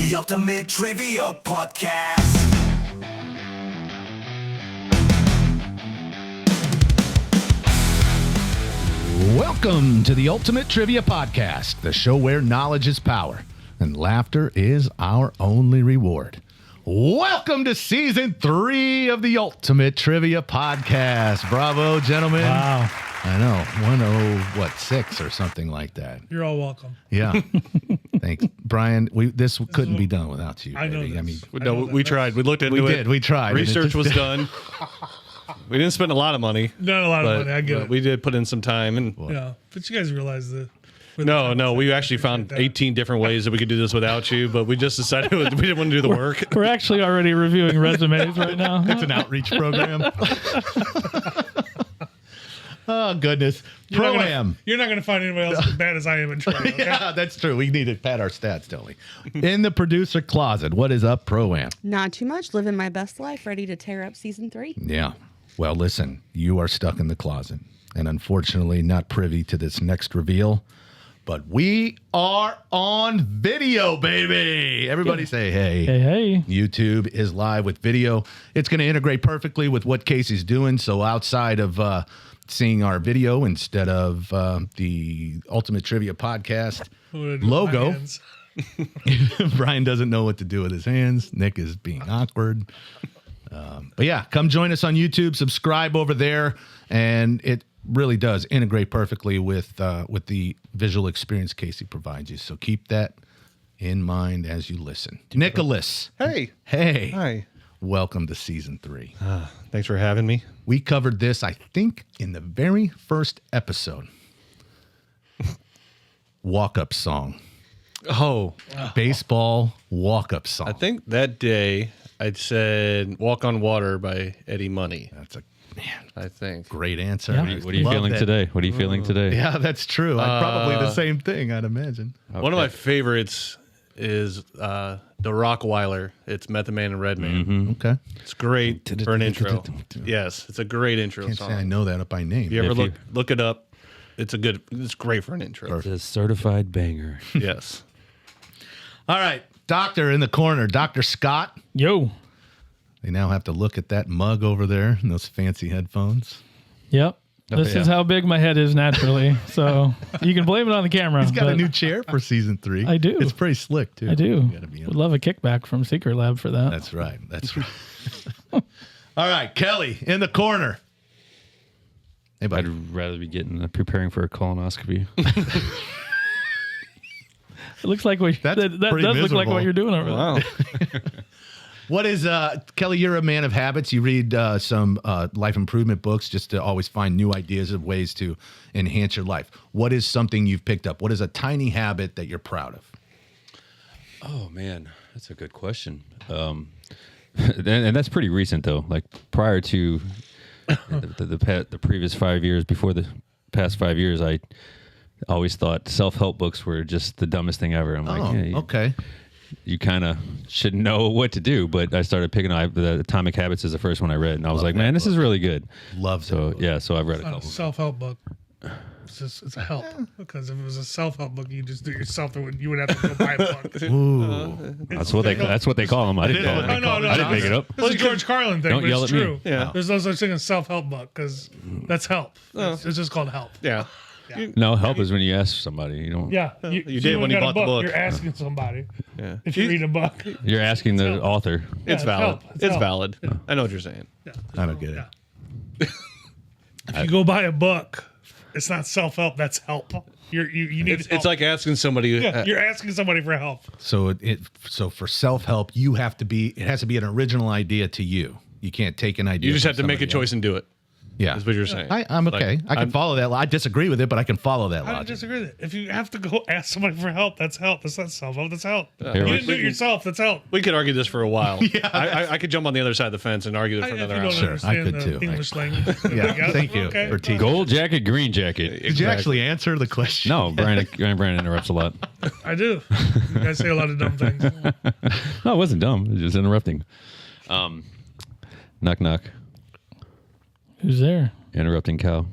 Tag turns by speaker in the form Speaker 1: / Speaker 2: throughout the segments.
Speaker 1: The Ultimate Trivia Podcast.
Speaker 2: Welcome to the Ultimate Trivia Podcast, the show where knowledge is power and laughter is our only reward. Welcome to season 3 of the Ultimate Trivia Podcast. Bravo, gentlemen.
Speaker 3: Wow.
Speaker 2: I know, 106 or something like that.
Speaker 3: You're all welcome.
Speaker 2: Yeah. Thanks. Brian, this couldn't be done without you.
Speaker 3: I know
Speaker 2: baby.
Speaker 3: this.
Speaker 2: I mean,
Speaker 4: No, we tried. We looked into it.
Speaker 2: We tried.
Speaker 4: Research was done. We didn't spend a lot of money.
Speaker 3: Not a lot of money. I get it.
Speaker 4: We did put in some time. And
Speaker 3: Yeah, but you guys realize that.
Speaker 4: no, we actually found 18 different ways that we could do this without you, but we just decided we didn't want to do the work.
Speaker 5: We're actually already reviewing resumes right now.
Speaker 2: It's an outreach program. Oh, goodness. Pro-Am.
Speaker 3: You're not going to find anybody else as bad as I am in trivia. Okay?
Speaker 2: Yeah, that's true. We need to pad our stats, don't we? In the producer closet, what is up, Pro-Am?
Speaker 6: Not too much. Living my best life. Ready to tear up season 3.
Speaker 2: Yeah. Well, listen, you are stuck in the closet and unfortunately not privy to this next reveal, but we are on video, baby. Everybody say hey.
Speaker 5: Hey, hey.
Speaker 2: YouTube is live with video. It's going to integrate perfectly with what Casey's doing. So outside of seeing our video instead of the Ultimate Trivia Podcast
Speaker 3: What do I do with my
Speaker 2: logo,
Speaker 3: hands?
Speaker 2: Brian doesn't know what to do with his hands. Nick is being awkward. But yeah, come join us on YouTube. Subscribe over there, and it really does integrate perfectly with the visual experience Casey provides you. So keep that in mind as you listen. Nicholas.
Speaker 4: Hey.
Speaker 2: Hey. Welcome to season 3.
Speaker 4: Thanks for having me.
Speaker 2: We covered this, I think, in the very first episode. Walk-up song.
Speaker 4: Oh,
Speaker 2: Baseball walk-up song.
Speaker 4: I think that day I said Walk on Water by Eddie Money.
Speaker 2: That's a
Speaker 4: I think.
Speaker 2: great answer.
Speaker 5: Yeah.
Speaker 2: I
Speaker 7: What are you
Speaker 2: love
Speaker 7: feeling
Speaker 2: that.
Speaker 7: today? What are you feeling today?
Speaker 2: Yeah, that's true. Probably the same thing, I'd imagine.
Speaker 4: One of my favorites is the Rockweiler. It's Method Man and Redman.
Speaker 2: Okay.
Speaker 4: It's great for an intro. Yes, it's a great intro
Speaker 2: Can't
Speaker 4: song.
Speaker 2: say I know that up by name.
Speaker 4: If you ever
Speaker 7: If
Speaker 4: look it up, it's great for an intro.
Speaker 7: It's a certified banger.
Speaker 4: Yes.
Speaker 2: All right. Doctor in the corner, Dr. Scott.
Speaker 5: Yo.
Speaker 2: They now have to look at that mug over there and those fancy headphones.
Speaker 5: Yep. This is how big my head is naturally. So you can blame it on the camera.
Speaker 2: He's got a
Speaker 5: but
Speaker 2: new chair for season 3.
Speaker 5: I do.
Speaker 2: It's pretty slick, too.
Speaker 5: I do.
Speaker 2: Gotta be
Speaker 5: Would love a kickback from Secret Lab for that.
Speaker 2: That's right. That's right. All right. Kelly in the corner. Hey,
Speaker 7: I'd
Speaker 2: buddy.
Speaker 7: rather be preparing for a colonoscopy.
Speaker 5: It looks like that
Speaker 2: That's
Speaker 5: does
Speaker 2: pretty
Speaker 5: look like
Speaker 2: miserable.
Speaker 5: what you're doing over there.
Speaker 4: Wow.
Speaker 2: What is, Kelly, you're a man of habits. You read some life improvement books just to always find new ideas of ways to enhance your life. What is something you've picked up? What is a tiny habit that you're proud of?
Speaker 7: Oh man, that's a good question. And that's pretty recent though. Like prior to the previous 5 years, before the past 5 years, I always thought self-help books were just the dumbest thing ever. I'm like, yeah,
Speaker 2: Okay.
Speaker 7: you kind of should know what to do. But I started picking up the Atomic Habits is the first one I read, and I was like, man, this is really good.
Speaker 2: Love that
Speaker 7: So
Speaker 2: book.
Speaker 7: yeah, so I've read a
Speaker 3: It's not a
Speaker 7: couple.
Speaker 3: self-help book. It's a help. Because if it was a self-help book, you just do it yourself. You would have to go buy a book.
Speaker 2: Ooh.
Speaker 7: That's what they call them. I didn't call them.
Speaker 3: No.
Speaker 7: I didn't make it up.
Speaker 3: It's a George Carlin thing,
Speaker 7: Don't
Speaker 3: but
Speaker 7: yell
Speaker 3: it's
Speaker 7: at me.
Speaker 3: true.
Speaker 4: Yeah.
Speaker 3: There's no such thing as self-help book because that's help. It's just called help.
Speaker 4: Yeah.
Speaker 7: No, help is when you ask somebody. You don't.
Speaker 3: Yeah.
Speaker 4: You did when you
Speaker 3: got a
Speaker 4: bought the book.
Speaker 3: You're asking somebody.
Speaker 4: Yeah.
Speaker 3: If you read a book.
Speaker 7: You're asking the author.
Speaker 4: It's valid.
Speaker 3: help. It's
Speaker 4: It's
Speaker 3: help.
Speaker 4: valid. I know what you're saying.
Speaker 3: Yeah.
Speaker 2: I don't get it.
Speaker 3: Yeah. If you go buy a book, it's not self-help. That's help. You need.
Speaker 4: It's like asking somebody.
Speaker 3: Yeah, you're asking somebody for help.
Speaker 2: So so for self-help, it has to be an original idea to you. You can't take an idea.
Speaker 4: you just
Speaker 2: from
Speaker 4: have to make a
Speaker 2: somebody
Speaker 4: choice
Speaker 2: else.
Speaker 4: and do it.
Speaker 2: Yeah.
Speaker 4: That's what you're saying.
Speaker 2: I'm okay. I can follow that. I disagree with it, but I can follow that
Speaker 3: I don't
Speaker 2: logic.
Speaker 3: disagree with it. If you have to go ask somebody for help, that's help. That's not self-help. That's help.
Speaker 7: Here,
Speaker 3: You
Speaker 7: we-
Speaker 3: didn't do it yourself. That's help.
Speaker 4: We could argue this for a while. I could jump on the other side of the fence and argue it for
Speaker 3: If you
Speaker 4: another
Speaker 3: don't
Speaker 4: hour.
Speaker 2: Sure, I
Speaker 3: understand
Speaker 2: could
Speaker 3: the
Speaker 2: too.
Speaker 3: English language.
Speaker 2: Yeah, thank you
Speaker 3: Okay.
Speaker 2: for teaching.
Speaker 7: Gold jacket, green jacket.
Speaker 2: Did you actually answer the question?
Speaker 7: No, Brian interrupts a lot.
Speaker 3: I do. You guys say a lot of dumb things.
Speaker 7: No, it wasn't dumb. It was just interrupting. Knock knock.
Speaker 5: Who's there?
Speaker 7: Interrupting cow.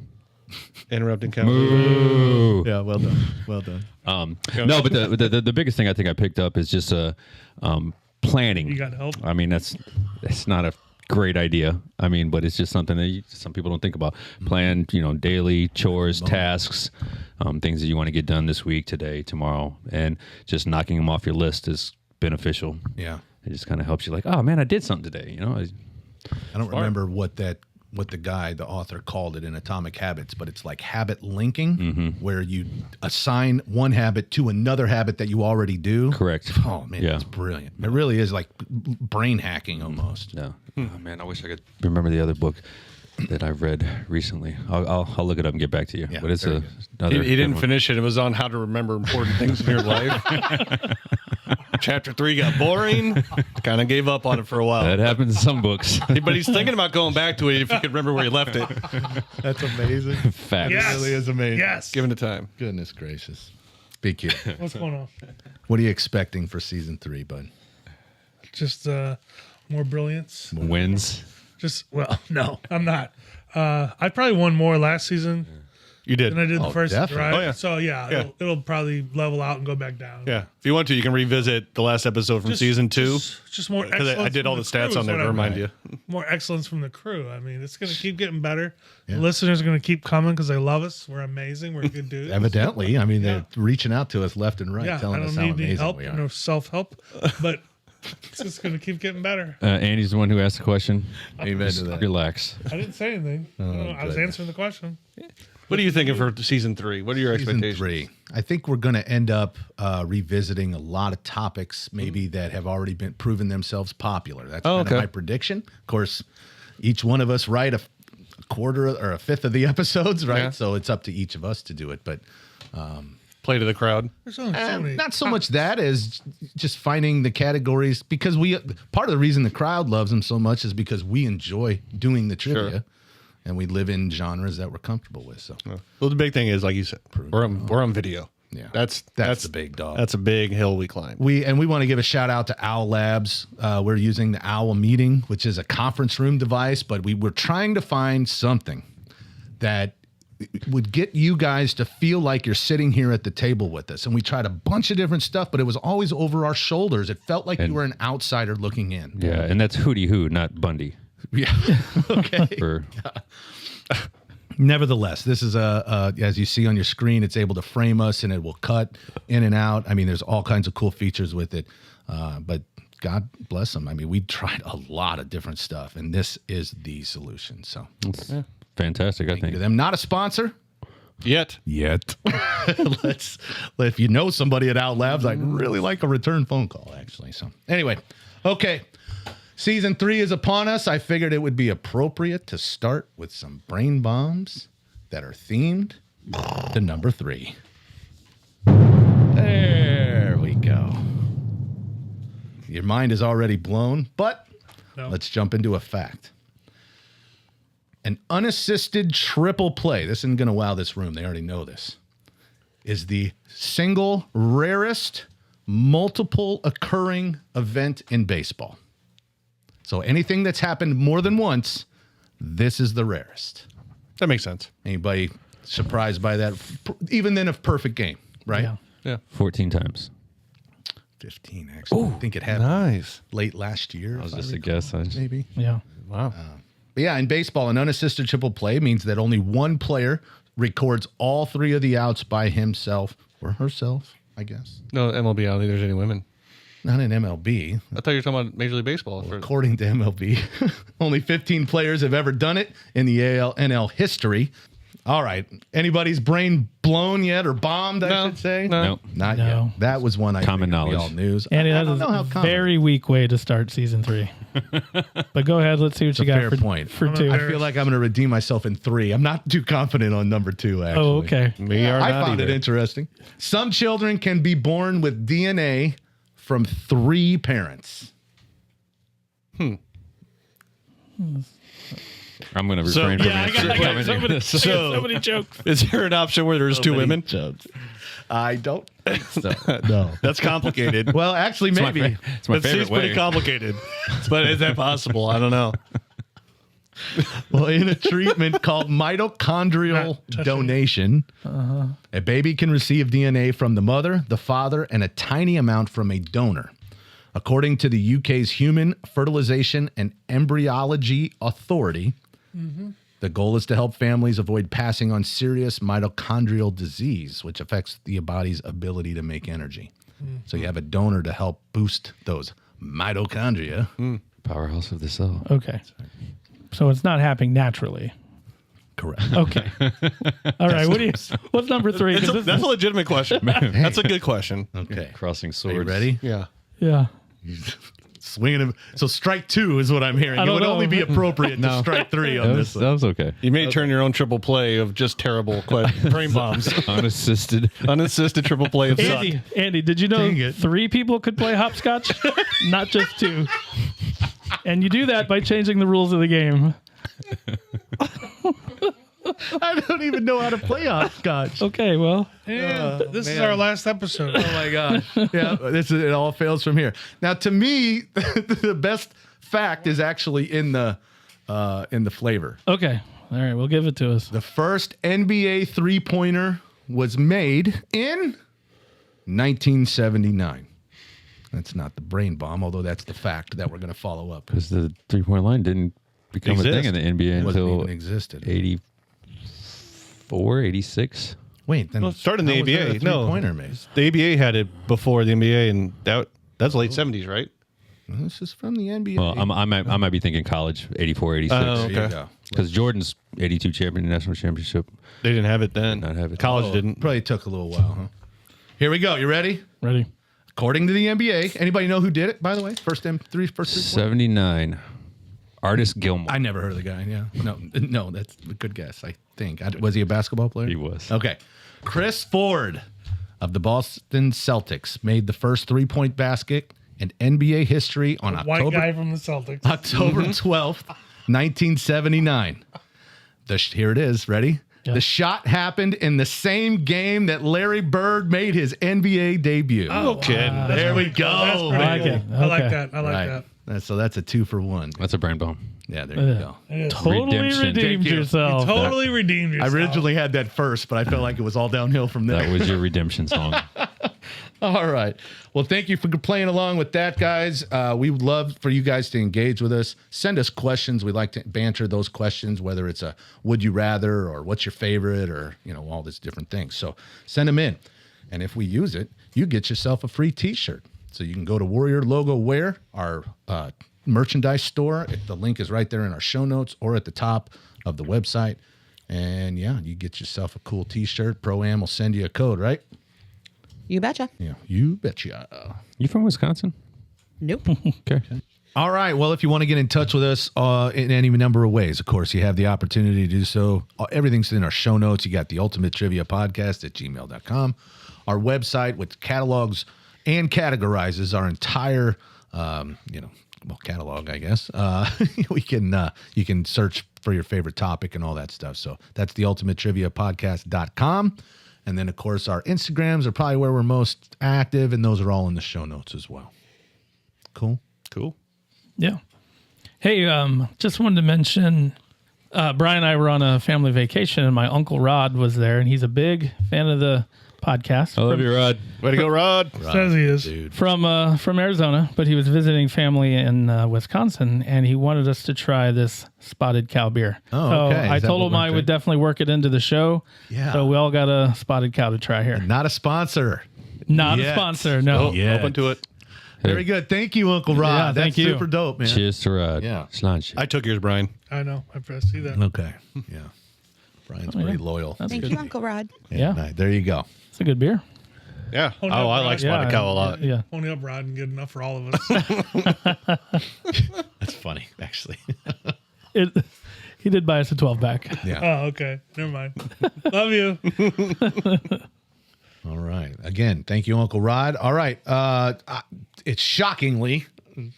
Speaker 4: Interrupting count.
Speaker 7: Ooh.
Speaker 2: Yeah, well done. Well done.
Speaker 7: No, but the biggest thing I think I picked up is just planning.
Speaker 3: You got help?
Speaker 7: I mean, that's not a great idea. I mean, but it's just something that some people don't think about. Plan, daily chores, tasks, things that you want to get done this week, today, tomorrow, and just knocking them off your list is beneficial.
Speaker 2: Yeah.
Speaker 7: It just kind of helps you, like, oh man, I did something today.
Speaker 2: I don't remember what the author called it in Atomic Habits, but it's like habit linking, where you assign one habit to another habit that you already do.
Speaker 7: Correct.
Speaker 2: Oh man,
Speaker 7: Yeah.
Speaker 2: that's brilliant. It really is like brain hacking almost.
Speaker 7: Yeah. Oh man, I wish I could remember the other book that I read recently. I'll look it up and get back to you.
Speaker 2: Yeah,
Speaker 7: But it's
Speaker 2: very
Speaker 7: another.
Speaker 4: He didn't
Speaker 7: good one.
Speaker 4: finish it. It was on how to remember important things in your life. Chapter 3 got boring. Kind of gave up on it for a while.
Speaker 7: That happens in some books.
Speaker 4: But he's thinking about going back to it if he could remember where he left it.
Speaker 2: That's amazing.
Speaker 7: Facts.
Speaker 3: Yes.
Speaker 2: Really is amazing.
Speaker 3: Yes.
Speaker 4: Given the time.
Speaker 2: Goodness gracious. Big kid.
Speaker 3: What's going on?
Speaker 2: What are you expecting for season 3, bud?
Speaker 3: Just more brilliance.
Speaker 7: Wins.
Speaker 3: No, I'm not. I probably won more last season
Speaker 4: You did.
Speaker 3: than I did the first
Speaker 2: definitely.
Speaker 3: drive.
Speaker 4: Oh, yeah.
Speaker 3: So
Speaker 4: Yeah.
Speaker 3: It'll probably level out and go back down.
Speaker 4: Yeah. If you want to, you can revisit the last episode from season 2.
Speaker 3: Just more
Speaker 4: Because
Speaker 3: excellence.
Speaker 4: I did all
Speaker 3: from
Speaker 4: the stats
Speaker 3: crew
Speaker 4: on
Speaker 3: is
Speaker 4: there
Speaker 3: what
Speaker 4: to
Speaker 3: I
Speaker 4: remind
Speaker 3: want.
Speaker 4: you.
Speaker 3: More excellence from the crew. I mean, it's going to keep getting better. The listeners are going to keep coming because they love us. We're amazing. We're good dudes.
Speaker 2: Evidently. I mean, they're reaching out to us left and right,
Speaker 3: Yeah, I
Speaker 2: telling us
Speaker 3: don't
Speaker 2: how
Speaker 3: need any
Speaker 2: amazing
Speaker 3: help,
Speaker 2: we are.
Speaker 3: no self-help, but it's just going to keep getting better.
Speaker 7: Andy's the one who asked the question.
Speaker 2: Amen to that.
Speaker 7: Relax.
Speaker 3: I didn't say anything. I was answering the question.
Speaker 4: What are you thinking for season 3? What are your
Speaker 2: Season
Speaker 4: expectations?
Speaker 2: 3. I think we're going to end up revisiting a lot of topics maybe that have already been proven themselves popular. That's kind of my prediction. Of course, each one of us write a quarter or a fifth of the episodes, right?
Speaker 4: Yeah.
Speaker 2: So it's up to each of us to do it. But
Speaker 4: Play to the crowd.
Speaker 3: There's only so many.
Speaker 2: not so much that as just finding the categories, because part of the reason the crowd loves them so much is because we enjoy doing the trivia.
Speaker 4: Sure.
Speaker 2: And we live in genres that we're comfortable with. So
Speaker 4: Well, the big thing is, like you said, we're on video.
Speaker 2: Yeah.
Speaker 4: That's
Speaker 2: the big dog.
Speaker 4: That's a big hill we climb.
Speaker 2: We want to give a shout out to Owl Labs. We're using the Owl Meeting, which is a conference room device, but we were trying to find something that would get you guys to feel like you're sitting here at the table with us. And we tried a bunch of different stuff, but it was always over our shoulders. It felt like you were an outsider looking in.
Speaker 7: Yeah, and that's Hootie Hoo, not Bundy.
Speaker 2: Yeah. Okay. Nevertheless, this is as you see on your screen, it's able to frame us and it will cut in and out. I mean, there's all kinds of cool features with it. But God bless them. I mean, we tried a lot of different stuff, and this is the solution. So
Speaker 7: It's fantastic, I
Speaker 2: thank you
Speaker 7: think.
Speaker 2: to them. Not a sponsor
Speaker 4: Yet.
Speaker 2: if you know somebody at Owl Labs, I'd really like a return phone call, actually. So anyway, okay. Season 3 is upon us. I figured it would be appropriate to start with some brain bombs that are themed to number 3. There we go. Your mind is already blown, but let's jump into a fact. An unassisted triple play, this isn't going to wow this room, they already know this, is the single rarest multiple occurring event in baseball. So anything that's happened more than once, this is the rarest.
Speaker 4: That makes sense.
Speaker 2: Anybody surprised by that? Even then, a perfect game, right?
Speaker 5: Yeah.
Speaker 4: Yeah.
Speaker 7: 14 times.
Speaker 2: 15, actually. I think it happened
Speaker 4: Nice.
Speaker 2: late last year.
Speaker 7: I was just a guess.
Speaker 2: Maybe.
Speaker 5: Yeah.
Speaker 4: Wow.
Speaker 2: But yeah, in baseball, an unassisted triple play means that only one player records all 3 of the outs by himself or herself, I guess.
Speaker 4: No, MLB, I don't think there's any women.
Speaker 2: Not in MLB.
Speaker 4: I thought you were talking about Major League Baseball.
Speaker 2: According to MLB, only 15 players have ever done it in the NL history. All right. Anybody's brain blown yet or bombed, I should say?
Speaker 4: No.
Speaker 7: Nope.
Speaker 2: Not
Speaker 5: No.
Speaker 2: yet. That was one I
Speaker 7: Common
Speaker 2: figured we
Speaker 7: knowledge.
Speaker 2: all knew.
Speaker 5: Andy,
Speaker 2: I
Speaker 5: that
Speaker 2: don't
Speaker 5: is
Speaker 2: know how
Speaker 5: a
Speaker 2: common.
Speaker 5: very weak way to start season 3. But go ahead. Let's see what you
Speaker 2: a
Speaker 5: got
Speaker 2: fair
Speaker 5: for,
Speaker 2: point.
Speaker 5: for
Speaker 3: I'm
Speaker 5: 2.
Speaker 2: I feel like I'm going to redeem myself in 3. I'm not too confident on number 2, actually.
Speaker 5: Oh, okay.
Speaker 4: We are
Speaker 2: I
Speaker 4: not
Speaker 2: found
Speaker 4: either.
Speaker 2: it interesting. Some children can be born with DNA from 3 parents.
Speaker 7: I'm going to refrain from answering.
Speaker 5: Somebody joked.
Speaker 4: Is there an option where there's 2 women?
Speaker 2: I don't think so. No.
Speaker 4: That's complicated.
Speaker 2: Well, actually, maybe.
Speaker 7: It's my
Speaker 4: That seems
Speaker 7: favorite
Speaker 4: pretty
Speaker 7: way.
Speaker 4: complicated. But is that possible? I don't know.
Speaker 2: Well, in a treatment called mitochondrial donation, a baby can receive DNA from the mother, the father, and a tiny amount from a donor. According to the UK's Human Fertilization and Embryology Authority, the goal is to help families avoid passing on serious mitochondrial disease, which affects the body's ability to make energy. So you have a donor to help boost those mitochondria.
Speaker 7: Powerhouse of the cell.
Speaker 5: Okay. So it's not happening naturally.
Speaker 2: Correct.
Speaker 5: Okay. All right. What's number 3? 'Cause
Speaker 4: That's a legitimate question. That's a good question.
Speaker 2: Okay.
Speaker 7: Crossing
Speaker 2: Are
Speaker 7: swords.
Speaker 2: you ready?
Speaker 4: Yeah.
Speaker 5: yeah.
Speaker 2: Swinging him. So strike 2 is what I'm hearing.
Speaker 5: I
Speaker 2: It
Speaker 5: don't
Speaker 2: would
Speaker 5: know.
Speaker 2: only be appropriate to strike 3 on this
Speaker 7: That
Speaker 2: one.
Speaker 7: was okay.
Speaker 4: You may turn your own triple play of just terrible brain bombs.
Speaker 7: Unassisted.
Speaker 4: Unassisted triple play of suck.
Speaker 5: Andy, did you know
Speaker 2: Dang it.
Speaker 5: 3 people could play hopscotch? Not just 2. And you do that by changing the rules of the game.
Speaker 2: I don't even know how to play hopscotch.
Speaker 5: Okay, well,
Speaker 3: And this is
Speaker 2: man.
Speaker 3: our last episode.
Speaker 2: Oh my gosh. Yeah, it all fails from here. Now, to me, the best fact is actually in the flavor.
Speaker 5: okay. All right, we'll give it to us.
Speaker 2: The first NBA three-pointer was made in 1979. That's not the brain bomb, although that's the fact that we're going to follow up.
Speaker 7: Because the 3-point line didn't become a thing in the NBA
Speaker 2: Wasn't
Speaker 7: until
Speaker 2: even existed.
Speaker 7: 84, 86.
Speaker 2: Wait, then
Speaker 4: Well, it started in the
Speaker 2: how was there
Speaker 4: ABA.
Speaker 2: a
Speaker 4: No.
Speaker 2: three-pointer made?
Speaker 4: The ABA had it before the NBA, and that's late 70s, right?
Speaker 2: This is from the NBA.
Speaker 7: Well, I might be thinking college, 84, 86.
Speaker 4: Oh,
Speaker 2: There you
Speaker 4: okay.
Speaker 2: go.
Speaker 7: Because Jordan's 82 national championship.
Speaker 4: They didn't have it then.
Speaker 7: Did not have it.
Speaker 4: College
Speaker 2: Oh,
Speaker 4: didn't.
Speaker 2: Probably took a little while, huh? Here we go. You ready?
Speaker 5: Ready?
Speaker 2: According to the NBA, anybody know who did it, by the way? First three-pointer?
Speaker 7: 79. Artist Gilmore.
Speaker 2: I never heard of the guy. Yeah. No, that's a good guess, I think. Was he a basketball player?
Speaker 7: He was.
Speaker 2: Okay. Chris Ford of the Boston Celtics made the first three-point basket in NBA history on
Speaker 3: White guy from the Celtics.
Speaker 2: October 12th, 1979. Here it is. Ready?
Speaker 5: Yeah.
Speaker 2: The shot happened in the same game that Larry Bird made his NBA debut.
Speaker 3: Oh,
Speaker 4: kidding.
Speaker 2: There we go.
Speaker 3: That's pretty
Speaker 5: I like
Speaker 3: cool.
Speaker 5: it.
Speaker 3: I like
Speaker 5: Okay.
Speaker 3: that. I like
Speaker 2: Right.
Speaker 3: that.
Speaker 2: So that's a 2-for-1.
Speaker 7: That's a brain bomb.
Speaker 2: Yeah, there you go.
Speaker 3: It is.
Speaker 5: Totally
Speaker 7: Redemption.
Speaker 5: redeemed
Speaker 2: Thank you.
Speaker 5: yourself.
Speaker 3: Totally redeemed
Speaker 2: I
Speaker 3: yourself.
Speaker 2: originally had that first, but I felt like it was all downhill from there.
Speaker 7: That was your redemption song.
Speaker 2: All right. Well, thank you for playing along with that, guys. We would love for you guys to engage with us. Send us questions. We like to banter those questions, whether it's a would you rather or what's your favorite or, all these different things. So send them in. And if we use it, you get yourself a free T-shirt. So you can go to Warrior Logo Wear, our merchandise store. The link is right there in our show notes or at the top of the website. And yeah, you get yourself a cool T-shirt. Pro-Am will send you a code, right?
Speaker 6: You betcha.
Speaker 2: Yeah, you betcha.
Speaker 7: You from Wisconsin?
Speaker 6: Nope.
Speaker 7: Okay.
Speaker 2: All right. Well, if you want to get in touch with us in any number of ways, of course, you have the opportunity to do so. Everything's in our show notes. You got the Ultimate Trivia Podcast at gmail.com. Our website, which catalogs and categorizes our entire, catalog, I guess. You can search for your favorite topic and all that stuff. So that's the ultimatetriviapodcast.com. And then, of course, our Instagrams are probably where we're most active, and those are all in the show notes as well. Cool.
Speaker 4: Cool.
Speaker 5: Yeah. Hey, just wanted to mention, Brian and I were on a family vacation, and my Uncle Rod was there, and he's a big fan of the podcast.
Speaker 7: I love you, Rod.
Speaker 4: Way to go, Rod.
Speaker 3: Says he is.
Speaker 2: Dude.
Speaker 5: From Arizona, but he was visiting family in Wisconsin, and he wanted us to try this spotted cow beer.
Speaker 2: Oh,
Speaker 5: so
Speaker 2: okay. Is
Speaker 5: I
Speaker 2: that
Speaker 5: told
Speaker 2: what
Speaker 5: him
Speaker 2: we're
Speaker 5: I would
Speaker 2: drinking?
Speaker 5: definitely work it into the show.
Speaker 2: Yeah.
Speaker 5: So we all got a spotted cow to try here.
Speaker 2: Not a sponsor.
Speaker 5: Not
Speaker 2: Yet.
Speaker 5: a sponsor, no.
Speaker 2: Yeah.
Speaker 4: Open to it.
Speaker 2: Very good. Thank you, Uncle Rod.
Speaker 5: Yeah,
Speaker 2: That's
Speaker 5: thank you.
Speaker 2: super dope, man.
Speaker 7: Cheers to Rod.
Speaker 2: Yeah.
Speaker 7: Slanch.
Speaker 4: I took yours, Brian.
Speaker 3: I know. I pressed see that.
Speaker 2: Okay. Yeah. Brian's pretty
Speaker 5: yeah.
Speaker 2: loyal.
Speaker 5: That's
Speaker 6: Thank
Speaker 5: good.
Speaker 6: you, Uncle Rod.
Speaker 5: Yeah.
Speaker 2: Nice. There you go.
Speaker 5: It's a good beer.
Speaker 4: Yeah.
Speaker 3: Oh,
Speaker 4: Oh,
Speaker 3: no,
Speaker 4: I
Speaker 3: Rod.
Speaker 4: like spotted cow a lot.
Speaker 5: Yeah.
Speaker 3: Pony up, Rod, and get enough for all of us.
Speaker 2: That's funny, actually.
Speaker 5: He did buy us a 12-pack.
Speaker 2: Yeah.
Speaker 3: Oh, okay. Never mind. Love you.
Speaker 2: All right. Again, thank you, Uncle Rod. All right. It's shockingly,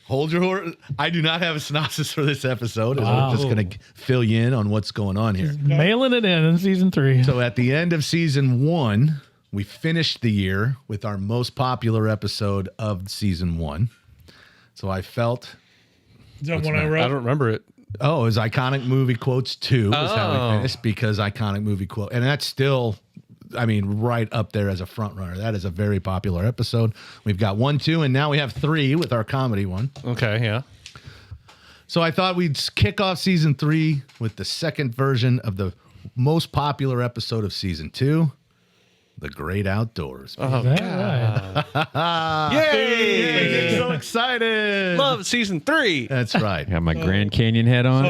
Speaker 2: hold your horse. I do not have a synopsis for this episode.
Speaker 5: Wow.
Speaker 2: I'm just going to fill you in on what's going on here.
Speaker 5: Mailing it in season 3.
Speaker 2: So at the end of season 1, we finished the year with our most popular episode of season 1. So I felt
Speaker 3: Is that one I
Speaker 4: I
Speaker 3: wrote?
Speaker 4: don't remember it.
Speaker 2: Oh, it was iconic movie quotes 2 is how we finished, because iconic movie quote. And that's still, I mean, right up there as a front runner. That is a very popular episode. We've got 1, 2, and now we have 3 with our comedy one.
Speaker 4: Okay, yeah.
Speaker 2: So I thought we'd kick off season 3 with the second version of the most popular episode of season 2, The Great Outdoors.
Speaker 4: Oh,
Speaker 5: Is that right?
Speaker 4: Yay!
Speaker 2: So excited.
Speaker 4: Love season 3.
Speaker 2: That's right.
Speaker 7: Got my Grand Canyon hat on.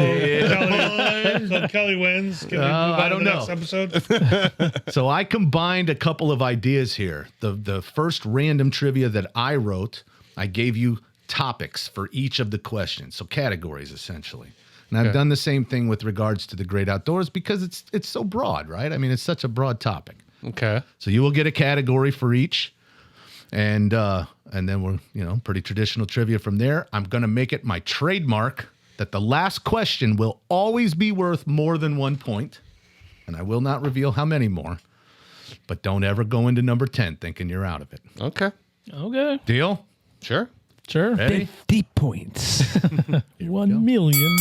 Speaker 3: So Kelly wins. Can we move on
Speaker 2: I don't
Speaker 3: to the
Speaker 2: know.
Speaker 3: next episode?
Speaker 2: So I combined a couple of ideas here. The first random trivia that I wrote, I gave you topics for each of the questions, so categories essentially. And I've done the same thing with regards to the great outdoors because it's so broad, right? I mean, it's such a broad topic.
Speaker 4: Okay.
Speaker 2: So you will get a category for each, and then we're pretty traditional trivia from there. I'm going to make it my trademark that the last question will always be worth more than 1 point, and I will not reveal how many more. But don't ever go into number 10 thinking you're out of it.
Speaker 4: Okay.
Speaker 5: Okay.
Speaker 2: Deal?
Speaker 4: Sure.
Speaker 5: Sure.
Speaker 2: Ready?
Speaker 7: 50 points.
Speaker 5: 1 million.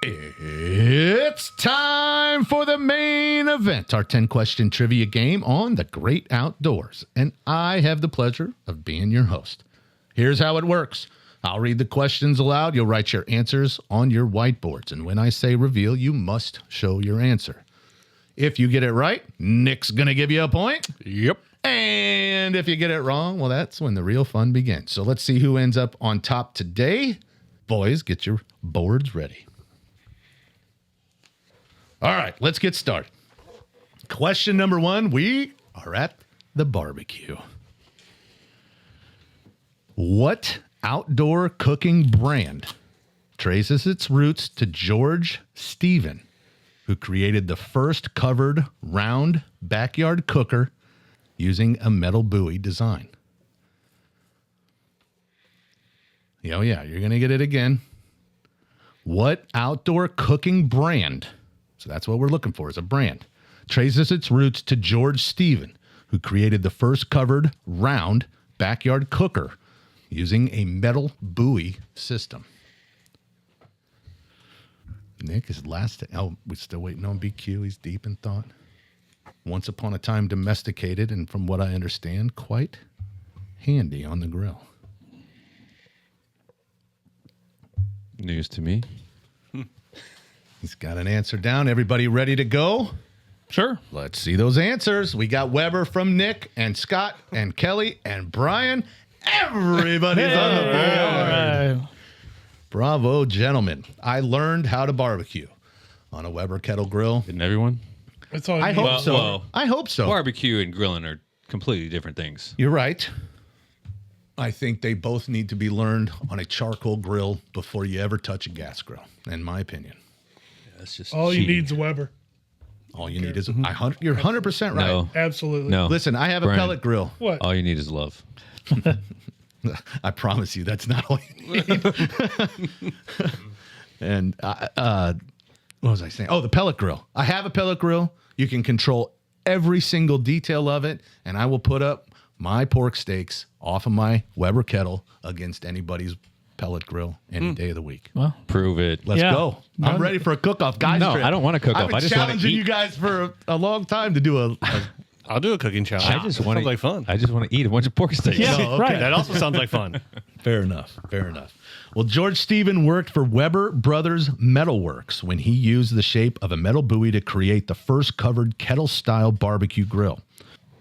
Speaker 2: It's time for the main event, our 10-question trivia game on the great outdoors. And I have the pleasure of being your host. Here's how it works. I'll read the questions aloud. You'll write your answers on your whiteboards. And when I say reveal, you must show your answer. If you get it right, Nick's going to give you a point.
Speaker 4: Yep.
Speaker 2: And if you get it wrong, well, that's when the real fun begins. So let's see who ends up on top today. Boys, get your boards ready. All right, let's get started. Question number 1, we are at the barbecue. What outdoor cooking brand traces its roots to George Stephen, who created the first covered round backyard cooker using a metal buoy design? Oh yeah, you're going to get it again. What outdoor cooking brand, so that's what we're looking for, is a brand, traces its roots to George Stephen, who created the first covered round backyard cooker using a metal buoy system? Nick is last. Oh, we're still waiting on BQ. He's deep in thought. Once upon a time domesticated, and from what I understand, quite handy on the grill.
Speaker 7: News to me.
Speaker 2: He's got an answer down. Everybody ready to go?
Speaker 5: Sure.
Speaker 2: Let's see those answers. We got Weber from Nick and Scott and Kelly and Brian. Everybody's on the board.
Speaker 5: All right.
Speaker 2: Bravo, gentlemen. I learned how to barbecue on a Weber kettle grill.
Speaker 7: Didn't everyone?
Speaker 3: That's all
Speaker 2: I
Speaker 3: you
Speaker 2: hope
Speaker 3: need.
Speaker 7: Well-
Speaker 2: so.
Speaker 7: well,
Speaker 2: I hope so.
Speaker 7: Barbecue and grilling are completely different things.
Speaker 2: You're right. I think they both need to be learned on a charcoal grill before you ever touch a gas grill, in my opinion.
Speaker 7: That's just
Speaker 3: All you
Speaker 7: cheating.
Speaker 3: need is Weber.
Speaker 2: All you need is you're 100% right.
Speaker 7: No,
Speaker 3: Absolutely.
Speaker 7: no.
Speaker 2: Listen, I have a
Speaker 7: Brian.
Speaker 2: pellet grill.
Speaker 3: What?
Speaker 7: All you need is love.
Speaker 2: I promise you, that's not all you need. And what was I saying? Oh, the pellet grill. I have a pellet grill. You can control every single detail of it, and I will put up my pork steaks off of my Weber kettle against anybody's pellet grill any day of the week.
Speaker 5: Well,
Speaker 7: Prove it.
Speaker 2: Let's
Speaker 5: Yeah.
Speaker 2: go. I'm ready for a cook-off, guys.
Speaker 7: No,
Speaker 2: trip.
Speaker 7: I don't want a cook-off.
Speaker 2: I've been
Speaker 7: I just wanna
Speaker 2: challenging
Speaker 7: eat.
Speaker 2: you guys for a long time to do a
Speaker 4: I'll do a cooking challenge.
Speaker 7: I just want
Speaker 4: Sounds like fun.
Speaker 7: I just want to eat a bunch of pork steaks.
Speaker 5: yeah,
Speaker 2: No, okay.
Speaker 5: right.
Speaker 4: That also sounds like fun.
Speaker 2: Fair enough. Fair enough. Well, George Stephen worked for Weber Brothers Metalworks when he used the shape of a metal buoy to create the first covered kettle-style barbecue grill.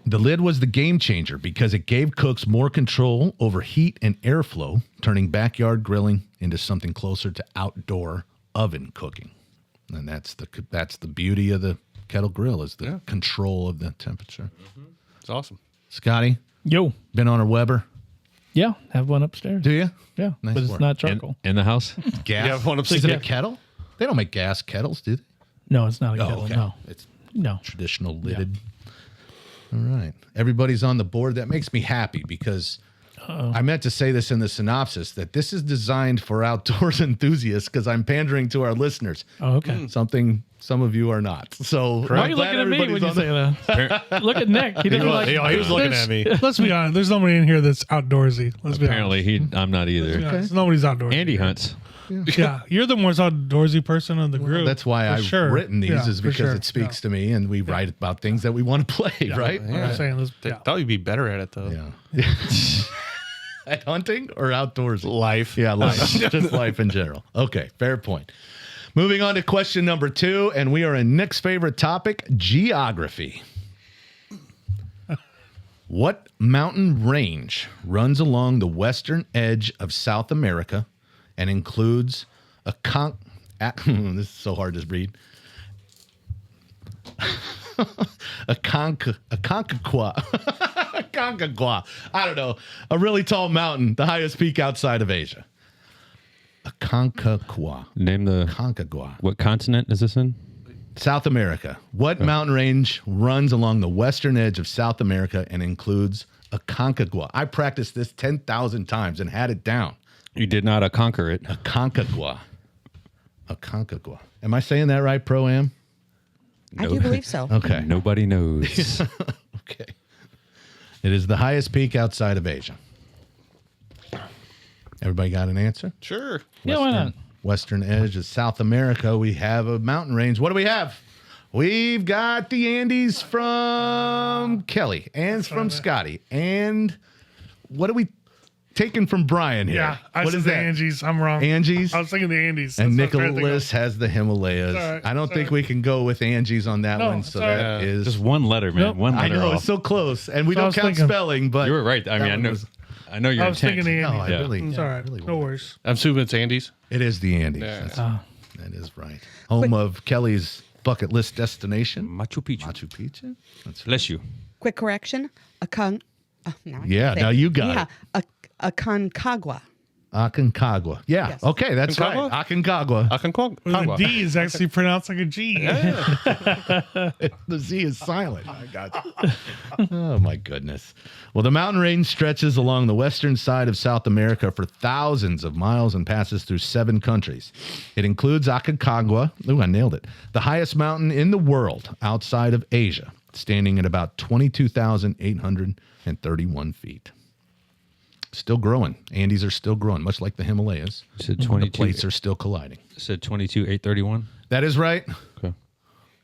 Speaker 2: The lid was the game changer because it gave cooks more control over heat and airflow, turning backyard grilling into something closer to outdoor oven cooking. And that's the beauty of the kettle grill, is the control of the temperature.
Speaker 4: It's awesome.
Speaker 2: Scotty,
Speaker 5: Yo.
Speaker 2: been on a Weber?
Speaker 5: Yeah. Have one upstairs.
Speaker 2: Do you?
Speaker 5: Yeah.
Speaker 2: Nice
Speaker 5: but it's
Speaker 2: work.
Speaker 5: not charcoal.
Speaker 7: In the house?
Speaker 2: Gas?
Speaker 4: You have one
Speaker 2: Is it
Speaker 4: upstairs?
Speaker 2: a kettle? They don't make gas kettles, do they?
Speaker 5: No, it's not a kettle. No.
Speaker 2: It's
Speaker 5: No.
Speaker 2: traditional lidded. All right. Everybody's on the board. That makes me happy because I meant to say this in the synopsis that this is designed for outdoors enthusiasts because I'm pandering to our listeners.
Speaker 5: Oh, okay.
Speaker 2: Something some of you are not. So
Speaker 5: Why are you looking at me when you say that? Look at Nick. He doesn't like.
Speaker 4: he was looking at me.
Speaker 3: Let's be honest. There's nobody in here that's outdoorsy. Let's be
Speaker 7: Apparently, I'm not either.
Speaker 3: honest. Nobody's outdoorsy.
Speaker 7: Andy hunts.
Speaker 3: Yeah, you're the most outdoorsy person of the group.
Speaker 2: That's why
Speaker 3: for
Speaker 2: I've
Speaker 3: sure.
Speaker 2: written these
Speaker 3: Yeah,
Speaker 2: is
Speaker 3: for
Speaker 2: because
Speaker 3: sure.
Speaker 2: it speaks to me and we write about things that we want to play, right?
Speaker 3: I'm saying this.
Speaker 4: I thought you'd be better at it though.
Speaker 2: Yeah. At hunting or outdoors?
Speaker 4: Life.
Speaker 2: Yeah, life. Just life in general. Okay, fair point. Moving on to question number 2, and we are in Nick's favorite topic, geography. What mountain range runs along the western edge of South America and includes a this is so hard to read. Aconcagua. Aconcagua. I don't know. A really tall mountain, the highest peak outside of Asia. Aconcagua.
Speaker 7: Name the.
Speaker 2: Aconcagua.
Speaker 7: What continent is this in?
Speaker 2: South America. What mountain range runs along the western edge of South America and includes Aconcagua? I practiced this 10,000 times and had it down.
Speaker 7: You did not conquer it.
Speaker 2: Aconcagua. Aconcagua. Am I saying that right, Pro-Am?
Speaker 6: I do believe so.
Speaker 2: Okay.
Speaker 7: Nobody knows.
Speaker 2: Okay. It is the highest peak outside of Asia. Everybody got an answer?
Speaker 4: Sure.
Speaker 5: Yeah, why not?
Speaker 2: Western edge of South America. We have a mountain range. What do we have? We've got the Andes from Kelly and from Scotty. And what are we taking from Brian here?
Speaker 3: Yeah, I
Speaker 2: what
Speaker 3: said
Speaker 2: is
Speaker 3: the
Speaker 2: that?
Speaker 3: Andes. I'm wrong.
Speaker 2: Andes?
Speaker 3: I was thinking the Andes.
Speaker 2: And
Speaker 3: That's what I was trying to think
Speaker 2: Nicholas has the Himalayas.
Speaker 3: It's all right,
Speaker 2: I don't
Speaker 3: it's
Speaker 2: think
Speaker 3: all
Speaker 2: we can go with Angie's on that
Speaker 3: No,
Speaker 2: one.
Speaker 3: it's
Speaker 2: So
Speaker 3: all right.
Speaker 2: that is
Speaker 7: Just one letter, man.
Speaker 3: Nope.
Speaker 7: One
Speaker 2: I
Speaker 7: letter
Speaker 2: know
Speaker 7: off.
Speaker 2: it's so close, and we
Speaker 3: So I
Speaker 2: don't
Speaker 3: was
Speaker 2: count
Speaker 3: thinking-
Speaker 2: spelling. But
Speaker 7: You were right. I mean,
Speaker 2: that
Speaker 7: I
Speaker 2: one
Speaker 7: know.
Speaker 2: was-
Speaker 7: I know your
Speaker 3: I was
Speaker 7: intent.
Speaker 3: thinking the
Speaker 2: No,
Speaker 3: Andes.
Speaker 2: I
Speaker 7: Yeah.
Speaker 2: really,
Speaker 3: It's all right.
Speaker 2: really
Speaker 3: No
Speaker 2: was.
Speaker 3: worries.
Speaker 4: I'm assuming it's Andes.
Speaker 2: It is the Andes.
Speaker 4: Yeah.
Speaker 2: That is right. Home of Kelly's bucket list destination,
Speaker 7: Machu Picchu.
Speaker 2: Machu Picchu. That's
Speaker 7: Bless you.
Speaker 6: Quick correction. Now I
Speaker 2: Yeah,
Speaker 6: can't say
Speaker 2: now you got
Speaker 6: it. Aconcagua.
Speaker 2: Aconcagua. Yeah.
Speaker 6: Yes.
Speaker 2: Okay, that's
Speaker 4: Aconcagua?
Speaker 2: right. Aconcagua.
Speaker 3: The D is actually pronounced like a G.
Speaker 2: The Z is silent. I got you. Oh, my goodness. Well, the mountain range stretches along the western side of South America for thousands of miles and passes through 7 countries. It includes Aconcagua. Ooh, I nailed it. The highest mountain in the world outside of Asia, standing at about 22,831 feet. Still growing. Andes are still growing, much like the Himalayas.
Speaker 7: Said
Speaker 2: The
Speaker 7: 22.
Speaker 2: plates are still colliding.
Speaker 7: Said 22,831.
Speaker 2: That is right.
Speaker 7: Okay.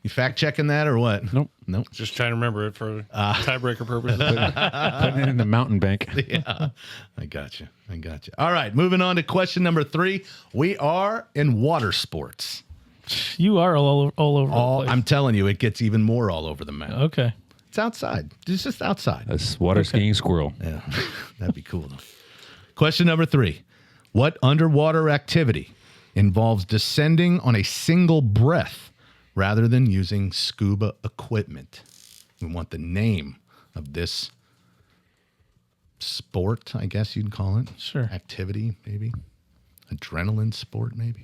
Speaker 2: You fact checking that or what?
Speaker 7: Nope.
Speaker 2: Nope.
Speaker 4: Just trying to remember it for tiebreaker purposes.
Speaker 7: Putting it in the mountain bank.
Speaker 2: Yeah, I got you. I got you. All right, moving on to question number 3. We are in water sports.
Speaker 5: You are all over the place.
Speaker 2: I'm telling you, it gets even more all over the map.
Speaker 5: Okay.
Speaker 2: It's outside. It's just outside.
Speaker 7: A water skiing squirrel.
Speaker 2: Yeah, that'd be cool though. Question number 3. What underwater activity involves descending on a single breath rather than using scuba equipment? We want the name of this sport, I guess you'd call it.
Speaker 5: Sure.
Speaker 2: Activity, maybe. Adrenaline sport, maybe.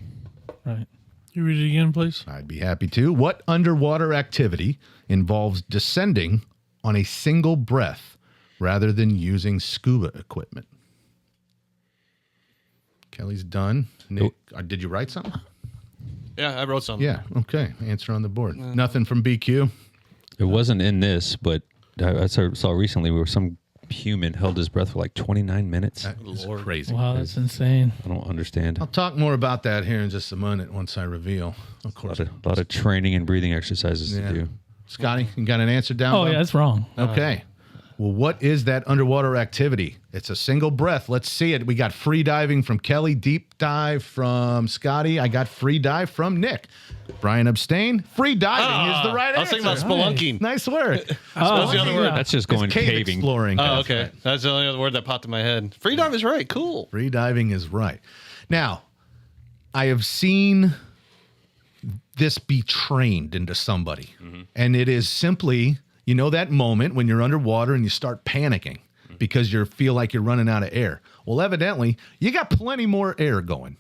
Speaker 5: Right.
Speaker 3: You read it again, please.
Speaker 2: I'd be happy to. What underwater activity involves descending on a single breath rather than using scuba equipment? Kelly's done. Nick, did you write something?
Speaker 4: Yeah, I wrote something.
Speaker 2: Yeah. Okay. Answer on the board. Nothing from BQ.
Speaker 7: It wasn't in this, but I saw recently where some human held his breath for like 29 minutes.
Speaker 2: That is crazy.
Speaker 5: Wow, that's insane.
Speaker 7: I don't understand.
Speaker 2: I'll talk more about that here in just a minute once I reveal. Of
Speaker 7: A
Speaker 2: course.
Speaker 7: lot of training and breathing exercises
Speaker 2: Yeah.
Speaker 7: to do.
Speaker 2: Scotty, you got an answer down
Speaker 5: Oh,
Speaker 2: below?
Speaker 5: yeah, that's wrong.
Speaker 2: Okay. Well, what is that underwater activity? It's a single breath. Let's see it. We got free diving from Kelly, deep dive from Scotty. I got free dive from Nick. Brian abstain. Free diving is the right
Speaker 4: I was
Speaker 2: answer.
Speaker 4: thinking about spelunking.
Speaker 2: Nice work.
Speaker 4: What's the other word?
Speaker 7: That's just
Speaker 2: It's
Speaker 7: going
Speaker 2: cave
Speaker 7: caving.
Speaker 2: exploring.
Speaker 4: Oh, okay. That's the only other word that popped in my head. Free dive is right. Cool.
Speaker 2: Free diving is right. Now, I have seen this be trained into somebody. And it is simply, you know, that moment when you're underwater and you start panicking because you feel like you're running out of air. Well, evidently, you got plenty more air going.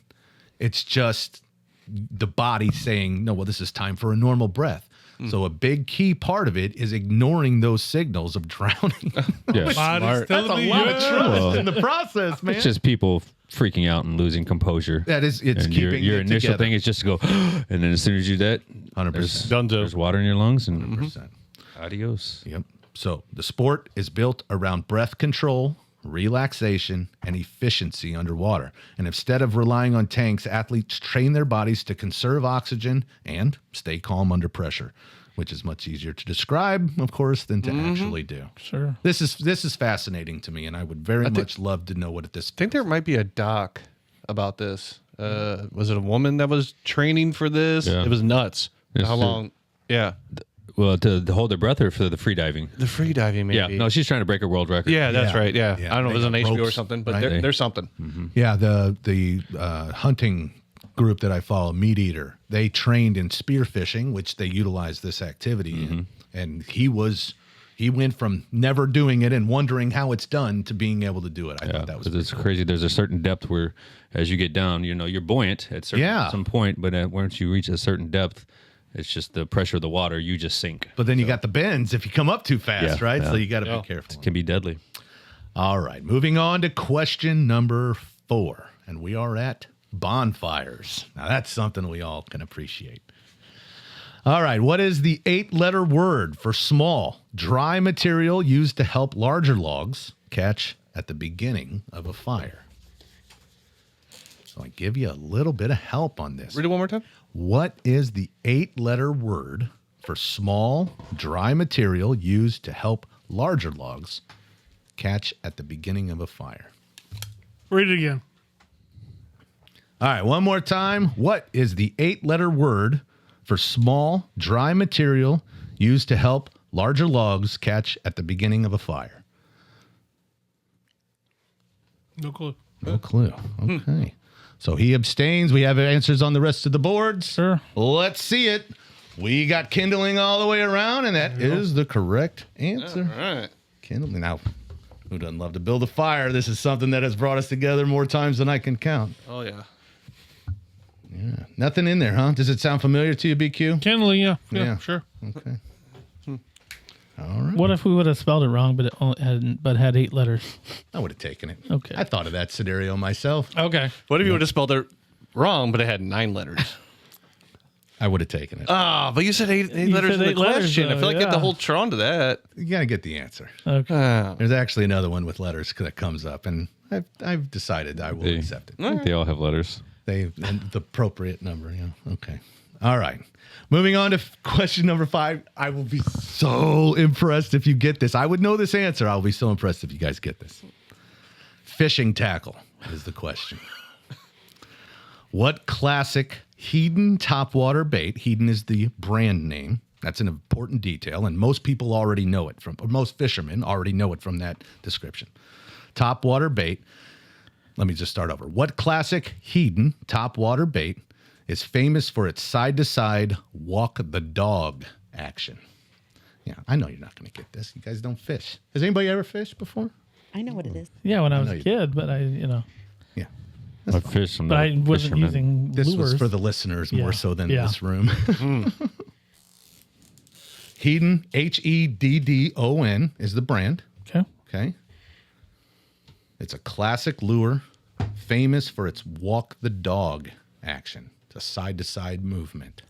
Speaker 2: It's just the body saying, no, well, this is time for a normal breath. So a big key part of it is ignoring those signals of drowning.
Speaker 7: Yeah.
Speaker 3: Body's still
Speaker 2: That's a
Speaker 3: the
Speaker 2: lot of
Speaker 3: young.
Speaker 2: trust in the process, man.
Speaker 7: It's just people freaking out and losing composure.
Speaker 2: It's
Speaker 7: and
Speaker 2: keeping
Speaker 7: your
Speaker 2: it
Speaker 7: initial
Speaker 2: together.
Speaker 7: thing is just to go, and then as soon as you do that,
Speaker 2: 100%.
Speaker 7: there's water in your lungs and
Speaker 2: 100%.
Speaker 7: adios.
Speaker 2: Yep. So the sport is built around breath control, relaxation, and efficiency underwater. And instead of relying on tanks, athletes train their bodies to conserve oxygen and stay calm under pressure, which is much easier to describe, of course, than to actually do.
Speaker 5: Sure.
Speaker 2: This is fascinating to me, and I would very much love to know what this.
Speaker 4: I think there might be a doc about this. Was it a woman that was training for this?
Speaker 7: Yeah.
Speaker 4: It was nuts.
Speaker 7: It's
Speaker 4: How
Speaker 7: true.
Speaker 4: long? Yeah.
Speaker 7: Well, to hold their breath or for the free diving?
Speaker 4: The free diving, maybe.
Speaker 7: Yeah. No, she's trying to break a world record.
Speaker 4: Yeah, that's
Speaker 2: Yeah.
Speaker 4: right. Yeah.
Speaker 2: Yeah.
Speaker 4: I don't know if it was
Speaker 2: They
Speaker 4: on
Speaker 2: got
Speaker 4: HBO or
Speaker 2: ropes,
Speaker 4: something, but
Speaker 2: right?
Speaker 4: there's something.
Speaker 2: Yeah, the hunting group that I follow, Meat Eater, they trained in spearfishing, which they utilize this activity in, and he went from never doing it and wondering how it's done to being able to do it. I thought that was
Speaker 7: 'cause it's
Speaker 2: pretty cool.
Speaker 7: crazy. There's a certain depth where, as you get down, you're buoyant at some point, but once you reach a certain depth, it's just the pressure of the water. You just sink.
Speaker 2: But then you got the bends if you come up too fast,
Speaker 7: Yeah,
Speaker 2: right?
Speaker 7: yeah.
Speaker 2: So you got to be careful.
Speaker 7: It can be deadly.
Speaker 2: All right, moving on to question number 4, and we are at bonfires. Now that's something we all can appreciate. All right, what is the 8-letter word for small, dry material used to help larger logs catch at the beginning of a fire? So I give you a little bit of help on this.
Speaker 4: Read it one more time.
Speaker 2: What is the 8-letter word for small, dry material used to help larger logs catch at the beginning of a fire?
Speaker 3: Read it again.
Speaker 2: All right, one more time. What is the 8-letter word for small, dry material used to help larger logs catch at the beginning of a fire?
Speaker 3: No clue.
Speaker 2: No clue. Okay. So he abstains. We have answers on the rest of the boards.
Speaker 5: Sure.
Speaker 2: Let's see it. We got kindling all the way around, and that is the correct answer.
Speaker 4: All right.
Speaker 2: Kindling. Now, who doesn't love to build a fire? This is something that has brought us together more times than I can count.
Speaker 4: Oh, yeah.
Speaker 2: Yeah. Nothing in there, huh? Does it sound familiar to you, BQ?
Speaker 3: Kindling, yeah.
Speaker 2: Yeah.
Speaker 3: Yeah, sure.
Speaker 2: Okay. All right.
Speaker 5: What if we would have spelled it wrong, but it only had 8 letters?
Speaker 2: I would have taken it.
Speaker 5: Okay.
Speaker 2: I thought of that scenario myself.
Speaker 5: Okay.
Speaker 4: What if you would have spelled it wrong, but it had 9 letters?
Speaker 2: I would have taken it.
Speaker 4: Ah, but you said eight
Speaker 5: You
Speaker 4: letters
Speaker 5: said
Speaker 4: in the
Speaker 5: 8 letters,
Speaker 4: question. I feel like you have to
Speaker 5: yeah.
Speaker 4: hold Tron to that.
Speaker 2: You got to get the answer.
Speaker 5: Okay.
Speaker 2: There's actually another one with letters that comes up, and I've decided I will accept it.
Speaker 7: I think they all have letters.
Speaker 2: And the appropriate number. Yeah. Okay. All right. Moving on to question number 5. I will be so impressed if you get this. I would know this answer. I'll be so impressed if you guys get this. Fishing tackle is the question. What classic Hedon topwater bait? Hedon is the brand name. That's an important detail, and most people already know it or most fishermen already know it from that description. Topwater bait. Let me just start over. What classic Hedon topwater bait is famous for its side-to-side walk the dog action? Yeah, I know you're not going to get this. You guys don't fish. Has anybody ever fished before?
Speaker 6: I know what it is.
Speaker 5: Yeah, when I was
Speaker 2: know
Speaker 5: a
Speaker 2: you-
Speaker 5: kid, but
Speaker 2: Yeah.
Speaker 7: I fish. I'm
Speaker 5: but
Speaker 7: not
Speaker 5: I
Speaker 7: a
Speaker 5: wasn't
Speaker 7: fisherman.
Speaker 5: using
Speaker 2: This
Speaker 5: lures.
Speaker 2: was for the listeners more
Speaker 5: Yeah.
Speaker 2: so than
Speaker 5: Yeah.
Speaker 2: this room. Hedon, Heddon, is the brand.
Speaker 5: Okay.
Speaker 2: Okay. It's a classic lure, famous for its walk the dog action. It's a side-to-side movement.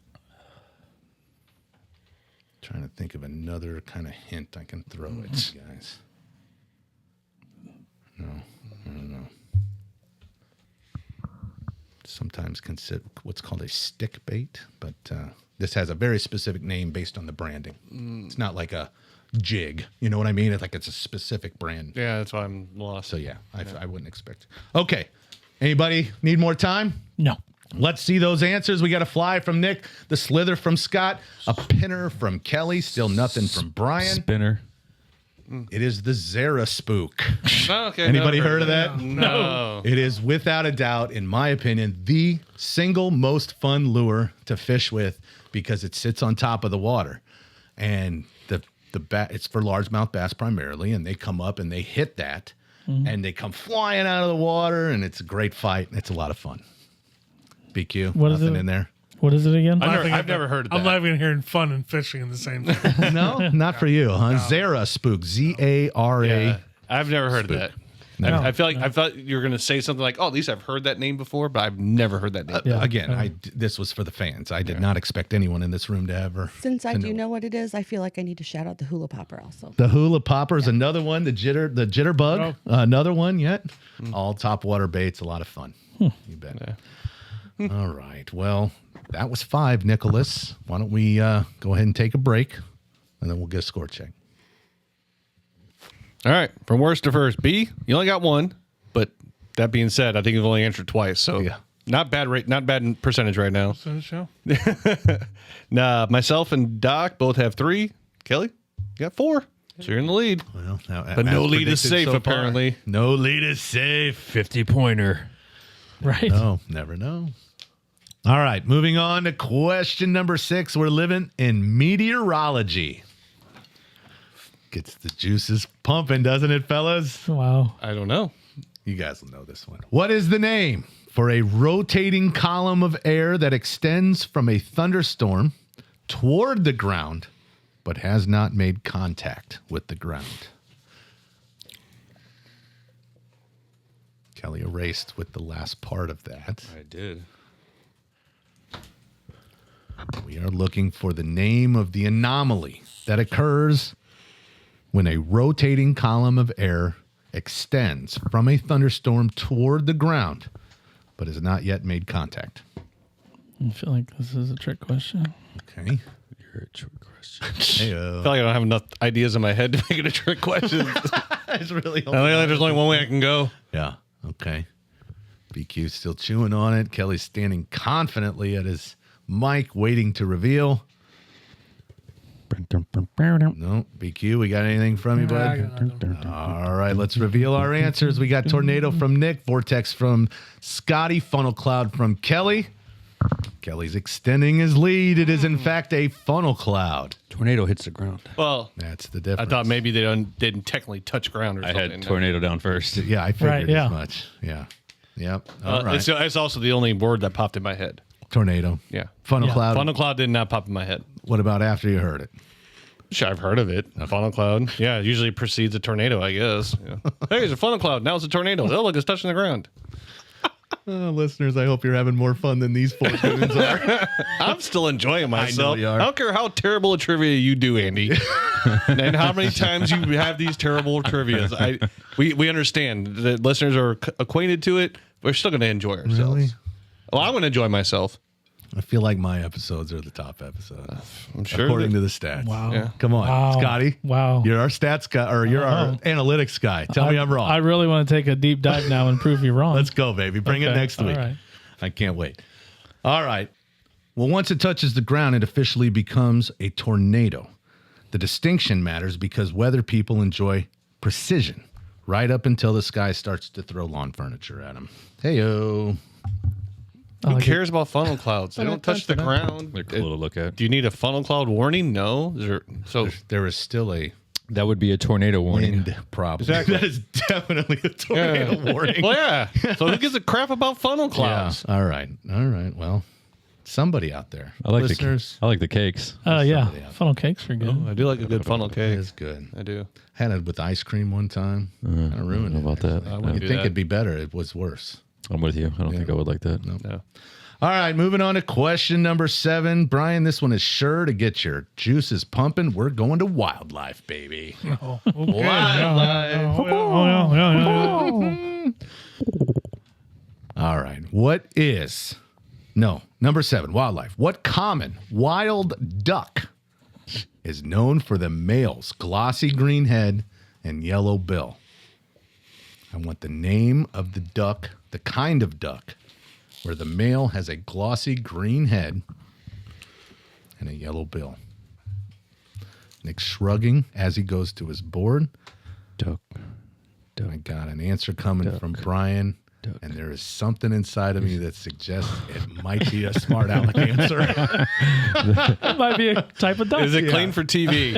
Speaker 2: Trying to think of another kind of hint I can throw at you guys. No, I don't know. Sometimes consider what's called a stick bait, but this has a very specific name based on the branding. It's not like a jig, you know what I mean? It's like it's a specific brand.
Speaker 4: Yeah, that's why I'm lost.
Speaker 2: So yeah, I wouldn't expect. Okay, anybody need more time?
Speaker 5: No.
Speaker 2: Let's see those answers. We got a fly from Nick, the slither from Scott, a pinner from Kelly, still nothing from Brian.
Speaker 7: Spinner.
Speaker 2: It is the Zara spook.
Speaker 4: Oh, okay,
Speaker 2: Anybody
Speaker 4: never
Speaker 2: heard of that?
Speaker 4: No.
Speaker 2: It is without a doubt, in my opinion, the single most fun lure to fish with because it sits on top of the water, and it's for largemouth bass primarily, and they come up and they hit that, and they come flying out of the water, and it's a great fight. It's a lot of fun. BQ,
Speaker 5: What is
Speaker 2: nothing
Speaker 5: it?
Speaker 2: in there.
Speaker 5: What is it again?
Speaker 4: I've never heard of
Speaker 3: I'm
Speaker 4: that.
Speaker 3: laughing and hearing fun and fishing in the same time.
Speaker 2: No, not for you, huh? Zara Spook. Zara.
Speaker 4: Yeah, I've never heard of that.
Speaker 5: No.
Speaker 4: I feel like I thought you were going to say something like, "Oh, at least I've heard that name before," but I've never heard that name.
Speaker 5: Yeah.
Speaker 2: Again, this was for the fans. I did not expect anyone in this room to ever.
Speaker 6: Since I do know what it is, I feel like I need to shout out the hula popper also.
Speaker 2: The hula popper is another one. The jitterbug, another one yet. All top water baits, a lot of fun. You bet. All right. Well, that was 5, Nicholas. Why don't we go ahead and take a break, and then we'll get a score check.
Speaker 4: All right, from worst to first. B, you only got 1, but that being said, I think you've only answered twice, so
Speaker 2: Yeah.
Speaker 4: not bad rate, not bad in percentage right now.
Speaker 3: So, show.
Speaker 4: Nah, myself and Doc both have 3. Kelly, you got 4, so you're in the lead.
Speaker 2: Well, now,
Speaker 4: But no
Speaker 2: as
Speaker 4: lead is
Speaker 2: predicted
Speaker 4: safe,
Speaker 2: so far.
Speaker 4: apparently.
Speaker 2: No lead is safe.
Speaker 7: 50-pointer.
Speaker 5: Right.
Speaker 2: No, never know. All right, moving on to question number 6. We're living in meteorology. Gets the juices pumping, doesn't it, fellas?
Speaker 5: Wow.
Speaker 4: I don't know.
Speaker 2: You guys will know this one. What is the name for a rotating column of air that extends from a thunderstorm toward the ground, but has not made contact with the ground? Kelly erased with the last part of that.
Speaker 7: I did.
Speaker 2: We are looking for the name of the anomaly that occurs when a rotating column of air extends from a thunderstorm toward the ground, but has not yet made contact.
Speaker 5: I feel like this is a trick question.
Speaker 2: Okay.
Speaker 7: You're a trick question.
Speaker 4: I feel like I don't have enough ideas in my head to make it a trick question.
Speaker 2: It's really
Speaker 4: I feel like there's only one way I can go.
Speaker 2: Yeah. Okay. BQ still chewing on it. Kelly's standing confidently at his mic, waiting to reveal. No, BQ, we got anything from you, bud? All right, let's reveal our answers. We got Tornado from Nick, Vortex from Scotty, Funnel Cloud from Kelly. Kelly's extending his lead. It is, in fact, a funnel cloud.
Speaker 7: Tornado hits the ground.
Speaker 4: Well,
Speaker 2: That's the difference.
Speaker 4: I thought maybe they didn't technically touch ground or
Speaker 7: I
Speaker 4: something.
Speaker 7: had tornado down first.
Speaker 2: Yeah, I figured
Speaker 5: Right, yeah.
Speaker 2: as much. Yeah. Yep. All right.
Speaker 4: It's also the only word that popped in my head.
Speaker 2: Tornado.
Speaker 4: Yeah.
Speaker 2: Funnel
Speaker 5: Yeah.
Speaker 2: cloud.
Speaker 4: Funnel cloud did not pop in my head.
Speaker 2: What about after you heard it?
Speaker 4: Sure, I've heard of it. Funnel cloud. Yeah, it usually precedes a tornado, I guess. Yeah. Hey, there's a funnel cloud. Now it's a tornado. Oh, look, it's touching the ground.
Speaker 2: Listeners, I hope you're having more fun than these 4 students are.
Speaker 4: I'm still enjoying myself.
Speaker 2: you are.
Speaker 4: I don't care how terrible a trivia you do, Andy, and how many times you have these terrible trivias. We understand that listeners are acquainted to it. We're still going to enjoy ourselves.
Speaker 2: Really?
Speaker 4: Well, I'm going to enjoy myself.
Speaker 2: I feel like my episodes are the top episodes,
Speaker 4: I'm sure.
Speaker 2: according to the stats.
Speaker 5: Wow.
Speaker 4: Yeah.
Speaker 2: Come on,
Speaker 5: Wow.
Speaker 2: Scotty.
Speaker 5: Wow.
Speaker 2: You're our stats guy, or you're our
Speaker 5: know.
Speaker 2: analytics guy. Tell me I'm wrong.
Speaker 5: I really want to take a deep dive now and prove you wrong.
Speaker 2: Let's go, baby. Bring it
Speaker 5: Okay,
Speaker 2: next
Speaker 5: all
Speaker 2: week.
Speaker 5: right.
Speaker 2: I can't wait. All right. Well, once it touches the ground, it officially becomes a tornado. The distinction matters because weather people enjoy precision right up until the sky starts to throw lawn furniture at them. Hey-o.
Speaker 4: Who cares about funnel clouds? They don't touch the ground.
Speaker 7: They're cool to look at.
Speaker 4: Do you need a funnel cloud warning? No.
Speaker 2: There is still a
Speaker 7: That would be a tornado warning.
Speaker 2: wind problem.
Speaker 4: Exactly.
Speaker 2: That is definitely a tornado warning.
Speaker 4: Well, yeah. So who gives a crap about funnel clouds?
Speaker 2: Yeah. All right. All right. Well, somebody out there.
Speaker 7: I like
Speaker 2: Listeners,
Speaker 7: the cakes.
Speaker 5: Yeah.
Speaker 2: somebody out
Speaker 5: Funnel cakes are good.
Speaker 4: I do like a good funnel
Speaker 2: it
Speaker 4: cake.
Speaker 2: is good.
Speaker 4: I do.
Speaker 2: Had it with ice cream one time. Kind of ruined
Speaker 7: know
Speaker 2: it.
Speaker 7: about that.
Speaker 4: I wouldn't
Speaker 2: You'd
Speaker 4: do
Speaker 2: think
Speaker 4: that.
Speaker 2: it'd be better. It was worse.
Speaker 7: I'm with you. I don't think I would like that.
Speaker 4: No.
Speaker 2: All right, moving on to question number 7. Brian, this one is sure to get your juices pumping. We're going to wildlife, baby. Wildlife. All right. Number 7, wildlife. What common wild duck is known for the male's glossy green head and yellow bill? I want the name of the duck, the kind of duck, where the male has a glossy green head and a yellow bill. Nick's shrugging as he goes to his board.
Speaker 7: Duck.
Speaker 2: I got an answer coming from Brian, and there is something inside of me that suggests it might be a smart aleck answer.
Speaker 5: That might be a type of duck.
Speaker 4: Is it clean for TV?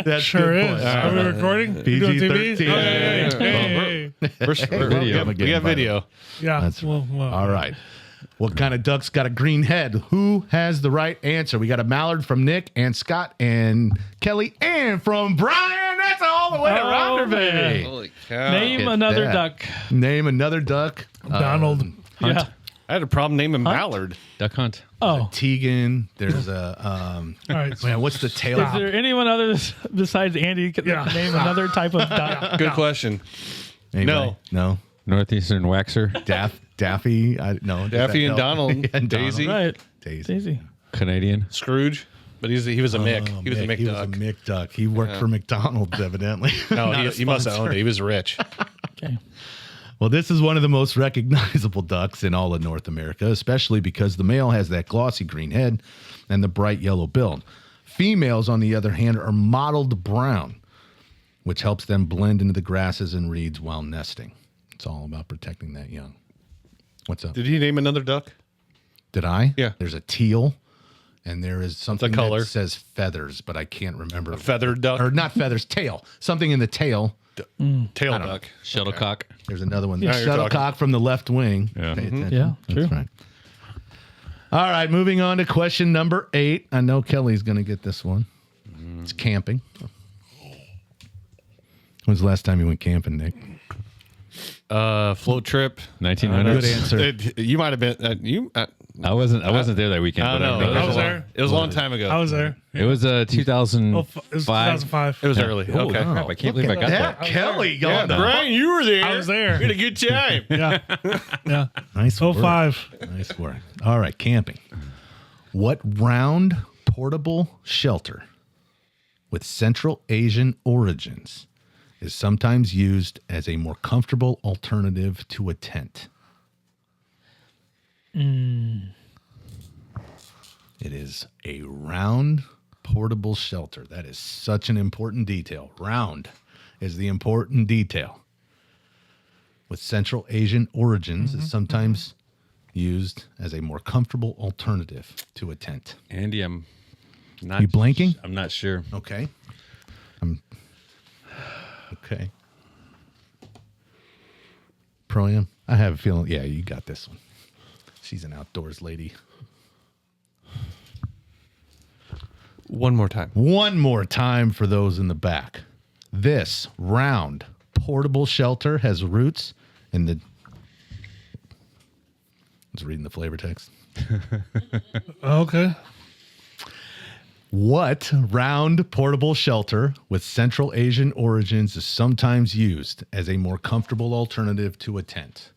Speaker 2: That's
Speaker 3: Sure
Speaker 2: good
Speaker 3: is.
Speaker 2: point.
Speaker 3: Are we recording? We doing TV?
Speaker 2: PG-13.
Speaker 3: Okay. Hey.
Speaker 4: We're,
Speaker 2: video.
Speaker 4: we have video.
Speaker 3: Yeah.
Speaker 2: That's
Speaker 3: well,
Speaker 2: All right. What kind of duck's got a green head? Who has the right answer? We got a mallard from Nick and Scott and Kelly and from Brian. That's all the way to Rounder, baby.
Speaker 4: Holy cow.
Speaker 5: Name
Speaker 2: Get
Speaker 5: another
Speaker 2: that.
Speaker 5: duck.
Speaker 2: Name another duck.
Speaker 3: Donald.
Speaker 5: Yeah.
Speaker 4: I had a problem naming Mallard.
Speaker 7: Duck hunt.
Speaker 5: Oh.
Speaker 2: Tegan. There's a
Speaker 3: All right.
Speaker 2: man, what's the tail?
Speaker 5: Is there anyone other besides Andy that
Speaker 3: Yeah.
Speaker 5: can name another type of duck?
Speaker 4: Good question.
Speaker 2: Anybody? No.
Speaker 7: Northeastern waxer.
Speaker 2: Daffy. No.
Speaker 4: Daffy and
Speaker 2: No.
Speaker 4: Donald.
Speaker 2: And
Speaker 4: Daisy.
Speaker 5: Right.
Speaker 2: Daisy.
Speaker 7: Canadian.
Speaker 4: Scrooge. But he was a Mick.
Speaker 2: Oh,
Speaker 4: He was a Mick
Speaker 2: He was
Speaker 4: duck.
Speaker 2: a Mick duck. He worked for McDonald's, evidently.
Speaker 4: No,
Speaker 2: Not a
Speaker 4: he must have
Speaker 2: sponsor.
Speaker 4: owned it. He was rich.
Speaker 5: Okay.
Speaker 2: Well, this is one of the most recognizable ducks in all of North America, especially because the male has that glossy green head and the bright yellow bill. Females, on the other hand, are mottled brown, which helps them blend into the grasses and reeds while nesting. It's all about protecting that young. What's up?
Speaker 4: Did he name another duck?
Speaker 2: Did I?
Speaker 4: Yeah.
Speaker 2: There's a teal, and there is something
Speaker 4: color?
Speaker 2: that says feathers, but I can't remember.
Speaker 4: Feathered duck?
Speaker 2: Or not feathers, tail. Something in the tail.
Speaker 4: Tail duck.
Speaker 7: Shuttlecock.
Speaker 2: There's another one.
Speaker 4: Now
Speaker 2: The
Speaker 4: you're
Speaker 2: shuttlecock from the left wing.
Speaker 7: Yeah.
Speaker 2: Pay attention.
Speaker 5: Yeah,
Speaker 2: That's
Speaker 5: true.
Speaker 2: right. All right, moving on to question number 8. I know Kelly's going to get this one. It's camping. When's the last time you went camping, Nick?
Speaker 4: Float trip.
Speaker 7: 1900s.
Speaker 2: Good answer.
Speaker 4: You might have been.
Speaker 7: I wasn't there that weekend.
Speaker 4: I
Speaker 7: but
Speaker 4: don't know.
Speaker 3: I was there.
Speaker 4: It was a long time ago.
Speaker 3: I was there.
Speaker 7: It was 2005.
Speaker 3: Oh, it was 2005.
Speaker 4: It was early.
Speaker 7: Oh,
Speaker 4: Okay.
Speaker 7: crap, I can't believe I got
Speaker 2: Yeah,
Speaker 7: that.
Speaker 2: Kelly
Speaker 4: Yeah,
Speaker 2: going to
Speaker 4: Brian, you were there.
Speaker 3: I was there.
Speaker 4: We had a good time.
Speaker 3: Yeah. Yeah.
Speaker 2: Nice work.
Speaker 3: 05.
Speaker 2: Nice work. All right, camping. What round portable shelter with Central Asian origins is sometimes used as a more comfortable alternative to a tent? It is a round portable shelter. That is such an important detail. Round is the important detail. With Central Asian origins, is sometimes used as a more comfortable alternative to a tent.
Speaker 7: Andy, I'm not.
Speaker 2: You blanking?
Speaker 7: I'm not sure.
Speaker 2: Okay. Okay. Pro-Am? I have a feeling, yeah, you got this one. She's an outdoors lady.
Speaker 4: One more time.
Speaker 2: One more time for those in the back. This round portable shelter has roots in the... I was reading the flavor text.
Speaker 3: Okay.
Speaker 2: What round portable shelter with Central Asian origins is sometimes used as a more comfortable alternative to a tent?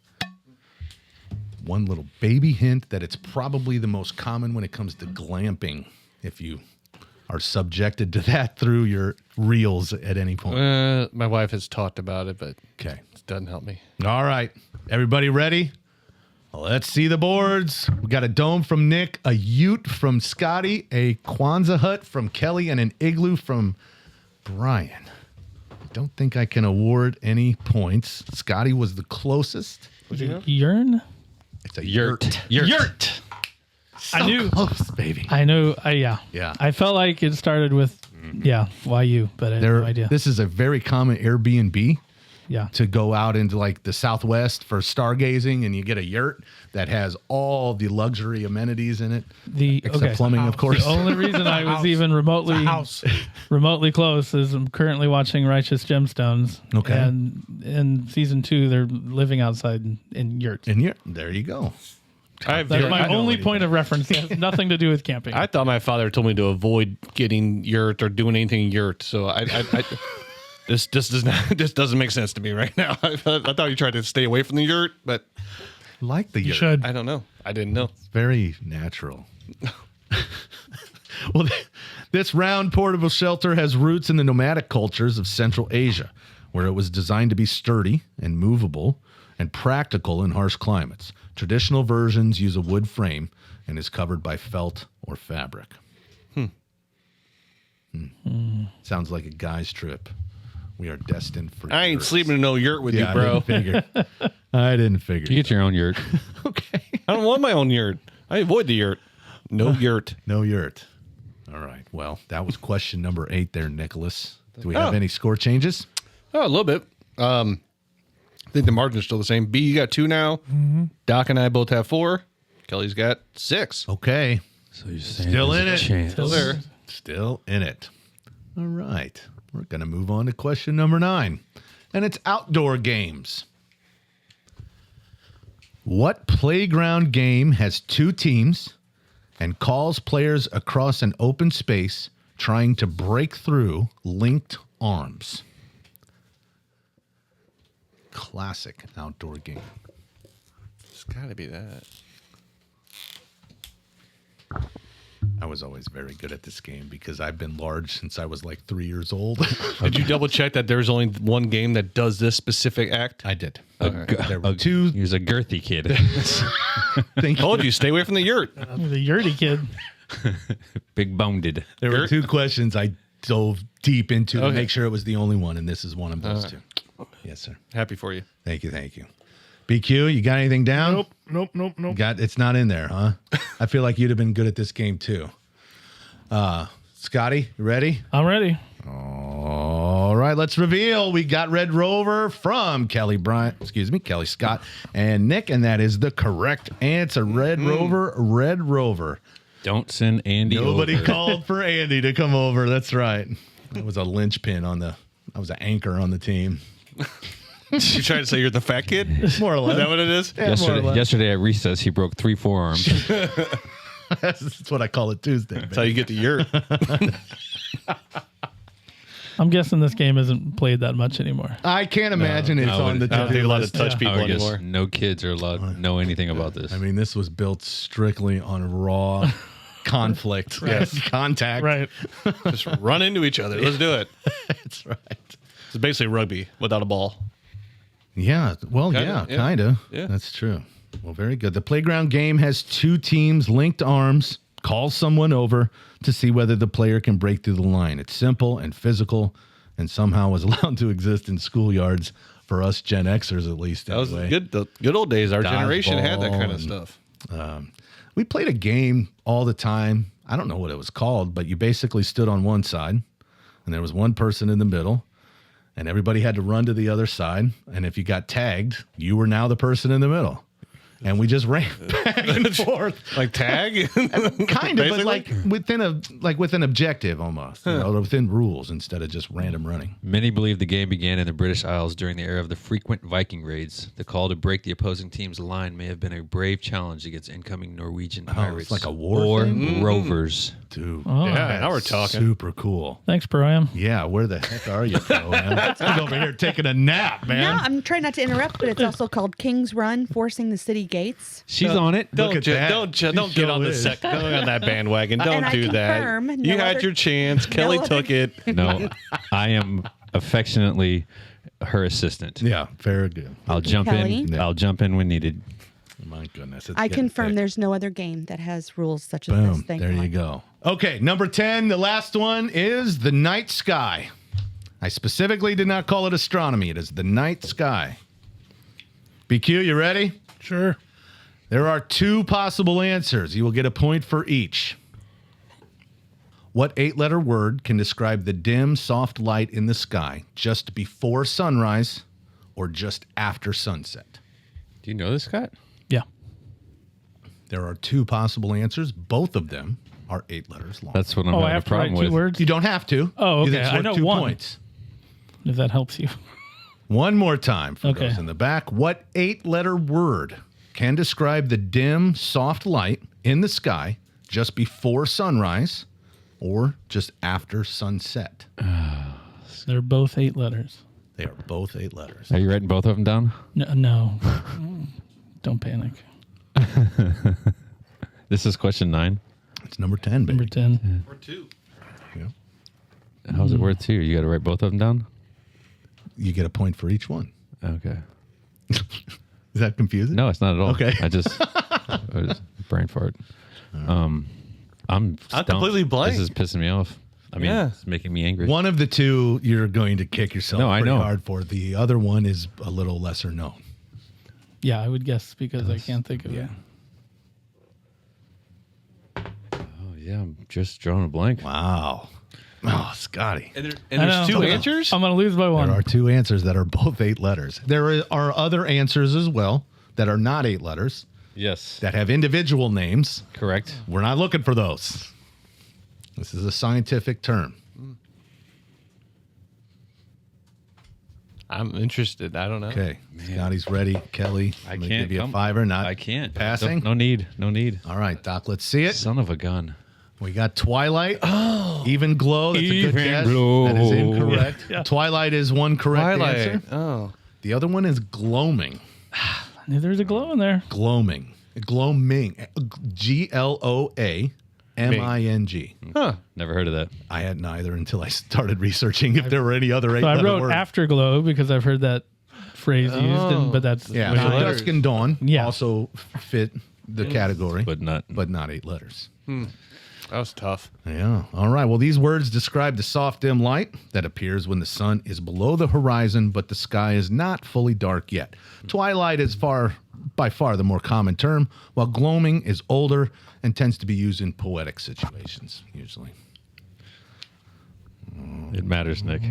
Speaker 2: One little baby hint that it's probably the most common when it comes to glamping, if you are subjected to that through your reels at any point.
Speaker 4: My wife has talked about it, but
Speaker 2: Okay.
Speaker 4: it doesn't help me.
Speaker 2: All right. Everybody ready? Let's see the boards. We got a dome from Nick, a ute from Scotty, a Kwanzaa hut from Kelly, and an igloo from Brian. Don't think I can award any points. Scotty was the closest.
Speaker 5: Yearn?
Speaker 2: It's a
Speaker 7: Yurt.
Speaker 2: Yurt.
Speaker 5: I knew.
Speaker 2: Close, baby.
Speaker 5: I know. Yeah.
Speaker 2: Yeah.
Speaker 5: I felt like it started with, YU, but I had no idea.
Speaker 2: This is a very common Airbnb
Speaker 5: Yeah.
Speaker 2: to go out into like the Southwest for stargazing, and you get a yurt that has all the luxury amenities in it, except plumbing, of course.
Speaker 5: The only reason I was even remotely
Speaker 3: House.
Speaker 5: remotely close is I'm currently watching Righteous Gemstones.
Speaker 2: Okay.
Speaker 5: And in season 2, they're living outside in yurts.
Speaker 2: And yurt, there you go.
Speaker 4: That's
Speaker 5: That's my only point of reference. It has nothing to do with camping.
Speaker 4: I thought my father told me to avoid getting yurt or doing anything yurt. So this doesn't make sense to me right now. I thought you tried to stay away from the yurt, but
Speaker 2: Like the
Speaker 3: You
Speaker 2: yurt.
Speaker 3: should.
Speaker 4: I don't know. I didn't know.
Speaker 2: Very natural. Well, this round portable shelter has roots in the nomadic cultures of Central Asia, where it was designed to be sturdy and movable and practical in harsh climates. Traditional versions use a wood frame and is covered by felt or fabric. Sounds like a guy's trip. We are destined for
Speaker 4: I ain't
Speaker 2: yurts.
Speaker 4: sleeping in no yurt with
Speaker 2: Yeah,
Speaker 4: you, bro.
Speaker 2: I didn't figure.
Speaker 7: You get your own yurt.
Speaker 2: Okay.
Speaker 4: I don't want my own yurt. I avoid the yurt. No yurt.
Speaker 2: No yurt. All right. Well, that was question number 8 there, Nicholas. Do we have
Speaker 4: Oh.
Speaker 2: any score changes?
Speaker 4: Oh, a little bit. I think the margin's still the same. B, you got 2 now. Doc and I both have 4. Kelly's got 6.
Speaker 2: Okay.
Speaker 7: So you're saying
Speaker 2: Still
Speaker 7: there's
Speaker 2: in
Speaker 7: a
Speaker 2: it.
Speaker 7: chance.
Speaker 4: Still there.
Speaker 2: Still in it. All right. We're going to move on to question number 9. And it's outdoor games. What playground game has 2 teams and calls players across an open space trying to break through linked arms? Classic outdoor game.
Speaker 4: It's got to be that.
Speaker 2: I was always very good at this game because I've been large since I was like 3 years old.
Speaker 4: Did you double check that there's only one game that does this specific act?
Speaker 2: I did.
Speaker 7: There
Speaker 2: were 2.
Speaker 7: He was a girthy kid.
Speaker 2: Thank you.
Speaker 4: Told you, stay away from the yurt.
Speaker 5: The yurty kid.
Speaker 7: Big boned.
Speaker 2: There were 2 questions I dove deep into to
Speaker 4: Okay.
Speaker 2: make sure it was the only one, and this is one of those 2. Yes, sir.
Speaker 4: Happy for you.
Speaker 2: Thank you. Thank you. BQ, you got anything down?
Speaker 3: Nope.
Speaker 2: It's not in there, huh? I feel like you'd have been good at this game too. Scotty, you ready?
Speaker 5: I'm ready.
Speaker 2: All right, let's reveal. We got Red Rover from Kelly Scott, and Nick, and that is the correct answer. Red Rover.
Speaker 7: Don't send Andy
Speaker 2: Nobody
Speaker 7: over.
Speaker 2: called for Andy to come over. That's right. That was a linchpin I was an anchor on the team.
Speaker 4: You trying to say you're the fat kid?
Speaker 2: More or
Speaker 4: Is
Speaker 2: less.
Speaker 4: that what it is?
Speaker 2: Yeah, more or less.
Speaker 7: Yesterday at recess, he broke 3 forearms.
Speaker 2: That's what I call it Tuesday.
Speaker 4: That's how you get the yurt.
Speaker 5: I'm guessing this game isn't played that much anymore.
Speaker 2: I can't imagine it's on the
Speaker 4: I don't think
Speaker 2: to-do
Speaker 4: a lot of
Speaker 2: list.
Speaker 4: touch
Speaker 5: Yeah.
Speaker 4: people
Speaker 7: I guess
Speaker 4: anymore.
Speaker 7: no kids are allowed to know anything about this.
Speaker 2: I mean, this was built strictly on raw conflict, yes, contact.
Speaker 5: Right.
Speaker 4: Just run into each other. Let's do it.
Speaker 2: That's right.
Speaker 4: It's basically rugby without a ball.
Speaker 2: Yeah. Well,
Speaker 4: Kinda, yeah.
Speaker 2: kind of.
Speaker 4: Yeah.
Speaker 2: That's true. Well, very good. The playground game has 2 teams, linked arms, call someone over to see whether the player can break through the line. It's simple and physical and somehow was allowed to exist in schoolyards for us Gen Xers, at least.
Speaker 4: That was
Speaker 2: anyway.
Speaker 4: the good old days. Our generation had that kind of
Speaker 2: Dodgeball
Speaker 4: stuff.
Speaker 2: We played a game all the time. I don't know what it was called, but you basically stood on one side and there was one person in the middle and everybody had to run to the other side. And if you got tagged, you were now the person in the middle. And we just ran back and forth.
Speaker 4: Like tag?
Speaker 2: Kind of, but
Speaker 4: Basically?
Speaker 2: like with an objective almost, within rules instead of just random running.
Speaker 7: Many believe the game began in the British Isles during the era of the frequent Viking raids. The call to break the opposing team's line may have been a brave challenge against incoming Norwegian pirates.
Speaker 2: like a war
Speaker 7: or
Speaker 2: thing?
Speaker 7: rovers.
Speaker 2: Dude,
Speaker 5: Oh,
Speaker 4: Yeah, now we're talking.
Speaker 2: super cool.
Speaker 5: Thanks, Brian.
Speaker 2: Yeah, where the heck are you, bro, man? He's over here taking a nap,
Speaker 6: No,
Speaker 2: man.
Speaker 6: I'm trying not to interrupt, but it's also called King's Run, forcing the city gates.
Speaker 7: She's on it.
Speaker 2: Look at that.
Speaker 4: Don't
Speaker 2: She
Speaker 4: get on
Speaker 2: sure
Speaker 4: the
Speaker 2: is.
Speaker 4: don't on that bandwagon. Don't
Speaker 6: And I
Speaker 4: do that.
Speaker 6: confirm, no
Speaker 4: You had
Speaker 6: other-
Speaker 4: your chance. Kelly
Speaker 6: other-
Speaker 4: took it.
Speaker 7: No, I am affectionately her assistant.
Speaker 2: Yeah, very good.
Speaker 7: I'll jump
Speaker 6: Kelly?
Speaker 7: in. I'll jump in when needed.
Speaker 2: My goodness. it's
Speaker 6: I
Speaker 2: getting
Speaker 6: confirm
Speaker 2: thick.
Speaker 6: there's no other game that has rules such as this
Speaker 2: Boom.
Speaker 6: thing.
Speaker 2: There you go. Okay, number 10, the last one is the night sky. I specifically did not call it astronomy. It is the night sky. BQ, you ready?
Speaker 3: Sure.
Speaker 2: There are 2 possible answers. You will get a point for each. What 8-letter word can describe the dim, soft light in the sky just before sunrise or just after sunset?
Speaker 7: Do you know this, Scott?
Speaker 5: Yeah.
Speaker 2: There are 2 possible answers. Both of them are 8 letters long.
Speaker 7: That's what I'm
Speaker 5: Oh, I
Speaker 7: having a
Speaker 5: have to write
Speaker 7: problem
Speaker 5: 2
Speaker 7: with.
Speaker 5: words.
Speaker 2: You don't have to.
Speaker 5: Oh, okay.
Speaker 2: It's
Speaker 5: I
Speaker 2: worth
Speaker 5: know
Speaker 2: 2
Speaker 5: one.
Speaker 2: points.
Speaker 5: If that helps you.
Speaker 2: One more time for
Speaker 5: Okay.
Speaker 2: those in the back. What 8-letter word can describe the dim, soft light in the sky just before sunrise or just after sunset?
Speaker 5: They're both 8 letters.
Speaker 2: They are both 8 letters.
Speaker 7: Are you writing both of them down?
Speaker 5: No. Don't panic.
Speaker 7: This is question 9.
Speaker 2: It's number 10, baby.
Speaker 5: Number 10.
Speaker 4: Or 2.
Speaker 7: How's it worth 2? You got to write both of them down?
Speaker 2: You get a point for each one.
Speaker 7: Okay.
Speaker 2: Is that confusing?
Speaker 7: No, it's not at all.
Speaker 2: Okay.
Speaker 7: I was brain fart. I'm stumped.
Speaker 4: completely blank.
Speaker 7: This is pissing me off. I mean,
Speaker 4: Yeah.
Speaker 7: it's making me angry.
Speaker 2: One of the 2 you're going to kick yourself
Speaker 7: No, I
Speaker 2: pretty
Speaker 7: know.
Speaker 2: hard for. The other one is a little lesser known.
Speaker 5: Yeah, I would guess because I can't think of it.
Speaker 7: Oh, yeah, I'm just drawing a blank.
Speaker 2: Wow. Oh, Scotty.
Speaker 4: And,
Speaker 5: I
Speaker 4: there's
Speaker 5: know.
Speaker 4: 2 answers?
Speaker 5: I'm going to lose by 1.
Speaker 2: There are 2 answers that are both 8 letters. There are other answers as well that are not 8 letters,
Speaker 7: Yes.
Speaker 2: that have individual names.
Speaker 7: Correct.
Speaker 2: We're not looking for those. This is a scientific term.
Speaker 4: I'm interested. I don't know.
Speaker 2: Okay. Scotty's ready. Kelly,
Speaker 7: I
Speaker 2: I'm gonna
Speaker 7: can't
Speaker 2: give you a
Speaker 7: come-
Speaker 2: fiver. Not
Speaker 7: I can't.
Speaker 2: passing.
Speaker 7: No need. No need.
Speaker 2: All right, Doc, let's see it.
Speaker 7: Son of a gun.
Speaker 2: We got Twilight. Even Glow. That's a good
Speaker 7: Even
Speaker 2: guess.
Speaker 7: Glow.
Speaker 2: That is incorrect.
Speaker 5: Yeah.
Speaker 2: Twilight is one correct
Speaker 4: Twilight.
Speaker 2: answer.
Speaker 4: Oh.
Speaker 2: The other one is gloaming.
Speaker 5: There's a glow in there.
Speaker 2: Gloaming. Gloaming. Gloaming.
Speaker 4: Huh.
Speaker 7: Never heard of that.
Speaker 2: I had neither until I started researching if there were any other eight
Speaker 5: So I
Speaker 2: letter
Speaker 5: wrote
Speaker 2: words.
Speaker 5: afterglow because I've heard that phrase used, but that's
Speaker 2: Yeah,
Speaker 5: not
Speaker 2: so
Speaker 5: it.
Speaker 2: Dusk and Dawn
Speaker 5: Yeah.
Speaker 2: also fit the category,
Speaker 7: But not.
Speaker 2: but not 8 letters.
Speaker 4: That was tough.
Speaker 2: Yeah. All right. Well, these words describe the soft, dim light that appears when the sun is below the horizon, but the sky is not fully dark yet. Twilight is by far the more common term, while gloaming is older and tends to be used in poetic situations, usually.
Speaker 7: It matters, Nick.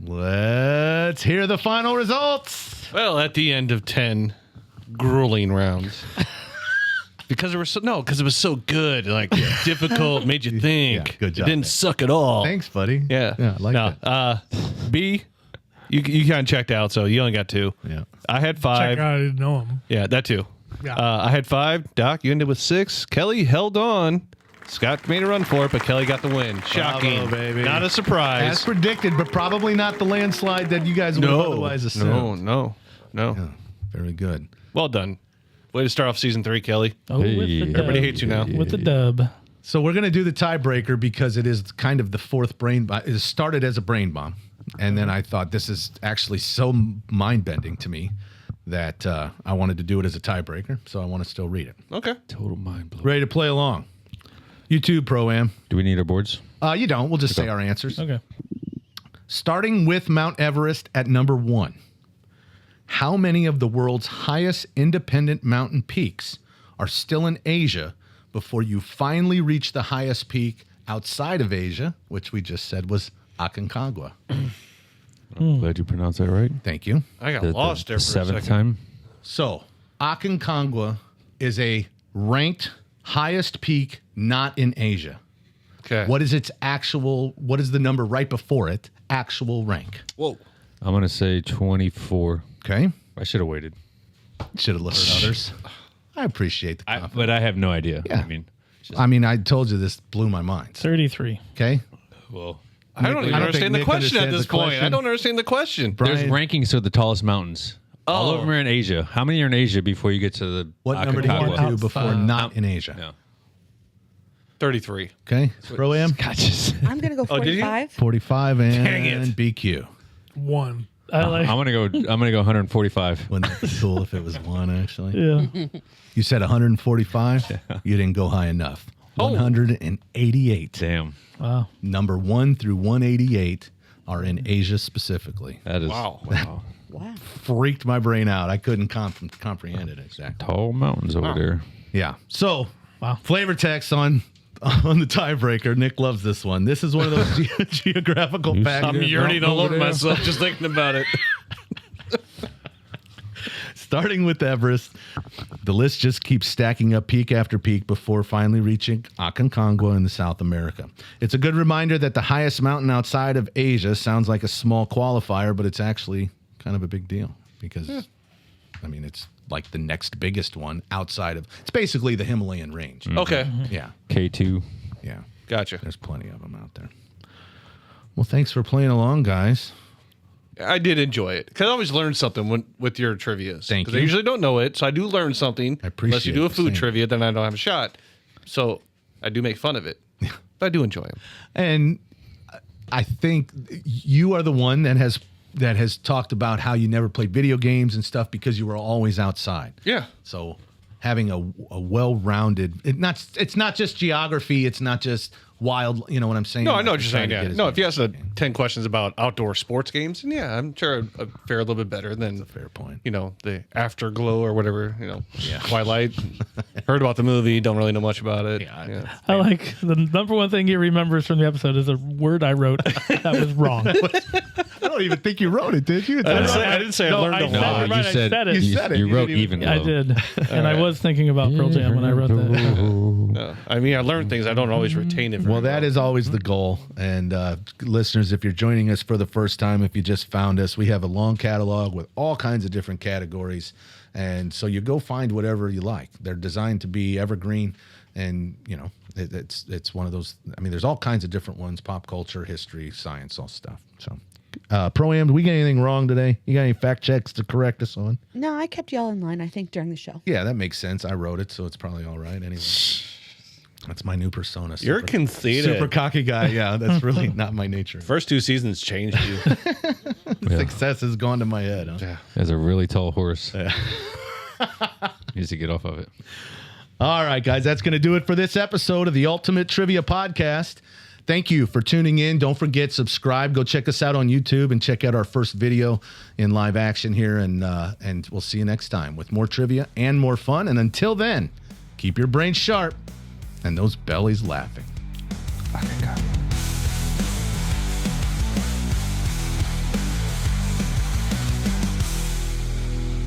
Speaker 2: Let's hear the final results.
Speaker 4: Well, at the end of 10 grueling rounds. Because it was so good, like difficult, made you think.
Speaker 2: Yeah, good job,
Speaker 4: It didn't
Speaker 2: man.
Speaker 4: suck at all.
Speaker 2: Thanks, buddy.
Speaker 4: Yeah.
Speaker 2: Yeah, I like that.
Speaker 4: B, you kind of checked out, so you only got 2.
Speaker 2: Yeah.
Speaker 4: I had 5.
Speaker 3: Check out, I didn't know him.
Speaker 4: Yeah, that too.
Speaker 3: Yeah.
Speaker 4: I had 5. Doc, you ended with 6. Kelly held on. Scott made a run for it, but Kelly got the win. Shocking.
Speaker 2: Bravo, baby.
Speaker 4: Not a surprise.
Speaker 2: As predicted, but probably not the landslide that you guys would have otherwise assumed.
Speaker 4: No.
Speaker 2: Yeah, very good.
Speaker 4: Well done. Way to start off season 3, Kelly.
Speaker 5: Oh, with the
Speaker 7: Hey.
Speaker 5: dub.
Speaker 4: Everybody hates you now.
Speaker 5: With the dub.
Speaker 2: So we're going to do the tiebreaker because it is kind of the fourth brain bomb. It started as a brain bomb. And then I thought this is actually so mind-bending to me that I wanted to do it as a tiebreaker. So I want to still read it.
Speaker 4: Okay.
Speaker 7: Total mind blow.
Speaker 2: Ready to play along? YouTube Pro-Am.
Speaker 7: Do we need our boards?
Speaker 2: You don't. We'll just say our answers.
Speaker 5: Okay.
Speaker 2: Starting with Mount Everest at number 1. How many of the world's highest independent mountain peaks are still in Asia before you finally reach the highest peak outside of Asia, which we just said was Aconcagua?
Speaker 7: I'm glad you pronounced that right.
Speaker 2: Thank you.
Speaker 4: I got lost there for a
Speaker 7: seventh
Speaker 4: second.
Speaker 7: time.
Speaker 2: So, Aconcagua is a ranked highest peak not in Asia.
Speaker 4: Okay.
Speaker 2: What is the number right before it? Actual rank.
Speaker 4: Whoa.
Speaker 7: I'm going to say 24.
Speaker 2: Okay.
Speaker 7: I should have waited.
Speaker 2: Should have listened to others. I appreciate the confidence.
Speaker 7: But I have no idea.
Speaker 2: Yeah.
Speaker 7: I mean,
Speaker 2: I told you this blew my mind.
Speaker 5: 33.
Speaker 2: Okay.
Speaker 7: well,
Speaker 4: I don't even
Speaker 2: I don't
Speaker 4: understand the
Speaker 2: think Nick
Speaker 4: question at
Speaker 2: understands
Speaker 4: this
Speaker 2: the
Speaker 4: point.
Speaker 2: question.
Speaker 4: I don't understand the question.
Speaker 7: there's
Speaker 2: Brian,
Speaker 7: rankings of the tallest mountains. All of them are in Asia. How many are in Asia before you get to the
Speaker 2: what number do you
Speaker 7: Aconcagua?
Speaker 2: want to before not in Asia?
Speaker 7: Yeah.
Speaker 4: 33.
Speaker 2: Okay. Pro-Am,
Speaker 6: I'm gonna go
Speaker 4: did you?
Speaker 6: 45.
Speaker 2: 45
Speaker 4: Dang
Speaker 2: and
Speaker 4: it.
Speaker 2: BQ.
Speaker 3: 1.
Speaker 5: I like.
Speaker 7: I'm gonna go 145.
Speaker 2: Wouldn't that be cool if it was 1, actually?
Speaker 5: Yeah.
Speaker 2: You said 145? You didn't go high enough. 188.
Speaker 7: Damn,
Speaker 5: Wow.
Speaker 2: Number 1 through 188 are in Asia specifically.
Speaker 7: that is
Speaker 4: Wow.
Speaker 6: Wow.
Speaker 2: Freaked my brain out. I couldn't comprehend it exactly.
Speaker 7: tall mountains over there.
Speaker 2: Yeah. So,
Speaker 5: Wow.
Speaker 2: flavor text on the tiebreaker. Nick loves this one. This is one of those geographical facts.
Speaker 4: I'm yearning all over myself just thinking about it.
Speaker 2: Starting with Everest, the list just keeps stacking up peak after peak before finally reaching Aconcagua in South America. It's a good reminder that the highest mountain outside of Asia sounds like a small qualifier, but it's actually kind of a big deal because, I mean, it's like the next biggest one outside of, it's basically the Himalayan range.
Speaker 4: Okay.
Speaker 2: Yeah.
Speaker 7: K2.
Speaker 2: Yeah.
Speaker 4: Gotcha.
Speaker 2: There's plenty of them out there. Well, thanks for playing along, guys.
Speaker 4: I did enjoy it because I always learn something with your trivia.
Speaker 2: Thank
Speaker 4: Because I
Speaker 2: you.
Speaker 4: usually don't know it, so I do learn something.
Speaker 2: I appreciate
Speaker 4: Unless you do a
Speaker 2: the
Speaker 4: food
Speaker 2: same.
Speaker 4: trivia, then I don't have a shot. So I do make fun of it, but I do enjoy them.
Speaker 2: And I think you are the one that has talked about how you never played video games and stuff because you were always outside.
Speaker 4: Yeah.
Speaker 2: So having a well-rounded, it's not just geography, it's not just wild, you know what I'm saying?
Speaker 4: No, I know what
Speaker 2: Like,
Speaker 4: you're
Speaker 2: trying
Speaker 4: saying.
Speaker 2: to
Speaker 4: Yeah.
Speaker 2: get as
Speaker 4: No,
Speaker 2: many
Speaker 4: if you ask
Speaker 2: games.
Speaker 4: 10 questions about outdoor sports games, then yeah, I'm sure I'd fare a little bit better than
Speaker 2: Fair point.
Speaker 4: the Afterglow or whatever. Twilight. Heard about the movie, don't really know much about it.
Speaker 2: Yeah.
Speaker 5: I like the number one thing he remembers from the episode is a word I wrote that was wrong.
Speaker 2: I don't don't even think you wrote it, did you?
Speaker 4: I didn't say I learned a
Speaker 5: I
Speaker 4: lot.
Speaker 5: said, right, I said it.
Speaker 2: You said it.
Speaker 7: You
Speaker 2: You
Speaker 7: wrote
Speaker 2: didn't
Speaker 7: even.
Speaker 5: I did, and I was thinking about Pearl Jam when I wrote that.
Speaker 4: No. I mean, I learned things. I don't always retain it. Very
Speaker 2: Well, that is always the goal. And listeners, if you're joining us for the first time, if you just found us, we have a long catalog with all kinds of different categories. And so you go find whatever you like. They're designed to be evergreen. And, you know, it's one of those. I mean, there's all kinds of different ones: pop culture, history, science, all stuff. So, Pro-Am, did we get anything wrong today? You got any fact checks to correct us on?
Speaker 6: No, I kept y'all in line, I think, during the show.
Speaker 2: Yeah, that makes sense. I wrote it, so it's probably all right anyway. That's my new persona.
Speaker 4: You're conceited.
Speaker 2: Super cocky guy. Yeah, that's really not my nature.
Speaker 4: First 2 seasons changed you.
Speaker 2: Success has gone to my head. Huh?
Speaker 7: As a really tall horse. Needs to get off of it.
Speaker 2: All right, guys, that's going to do it for this episode of the Ultimate Trivia Podcast. Thank you for tuning in. Don't forget, subscribe. Go check us out on YouTube and check out our first video in live action here. And we'll see you next time with more trivia and more fun. And until then, keep your brains sharp and those bellies laughing.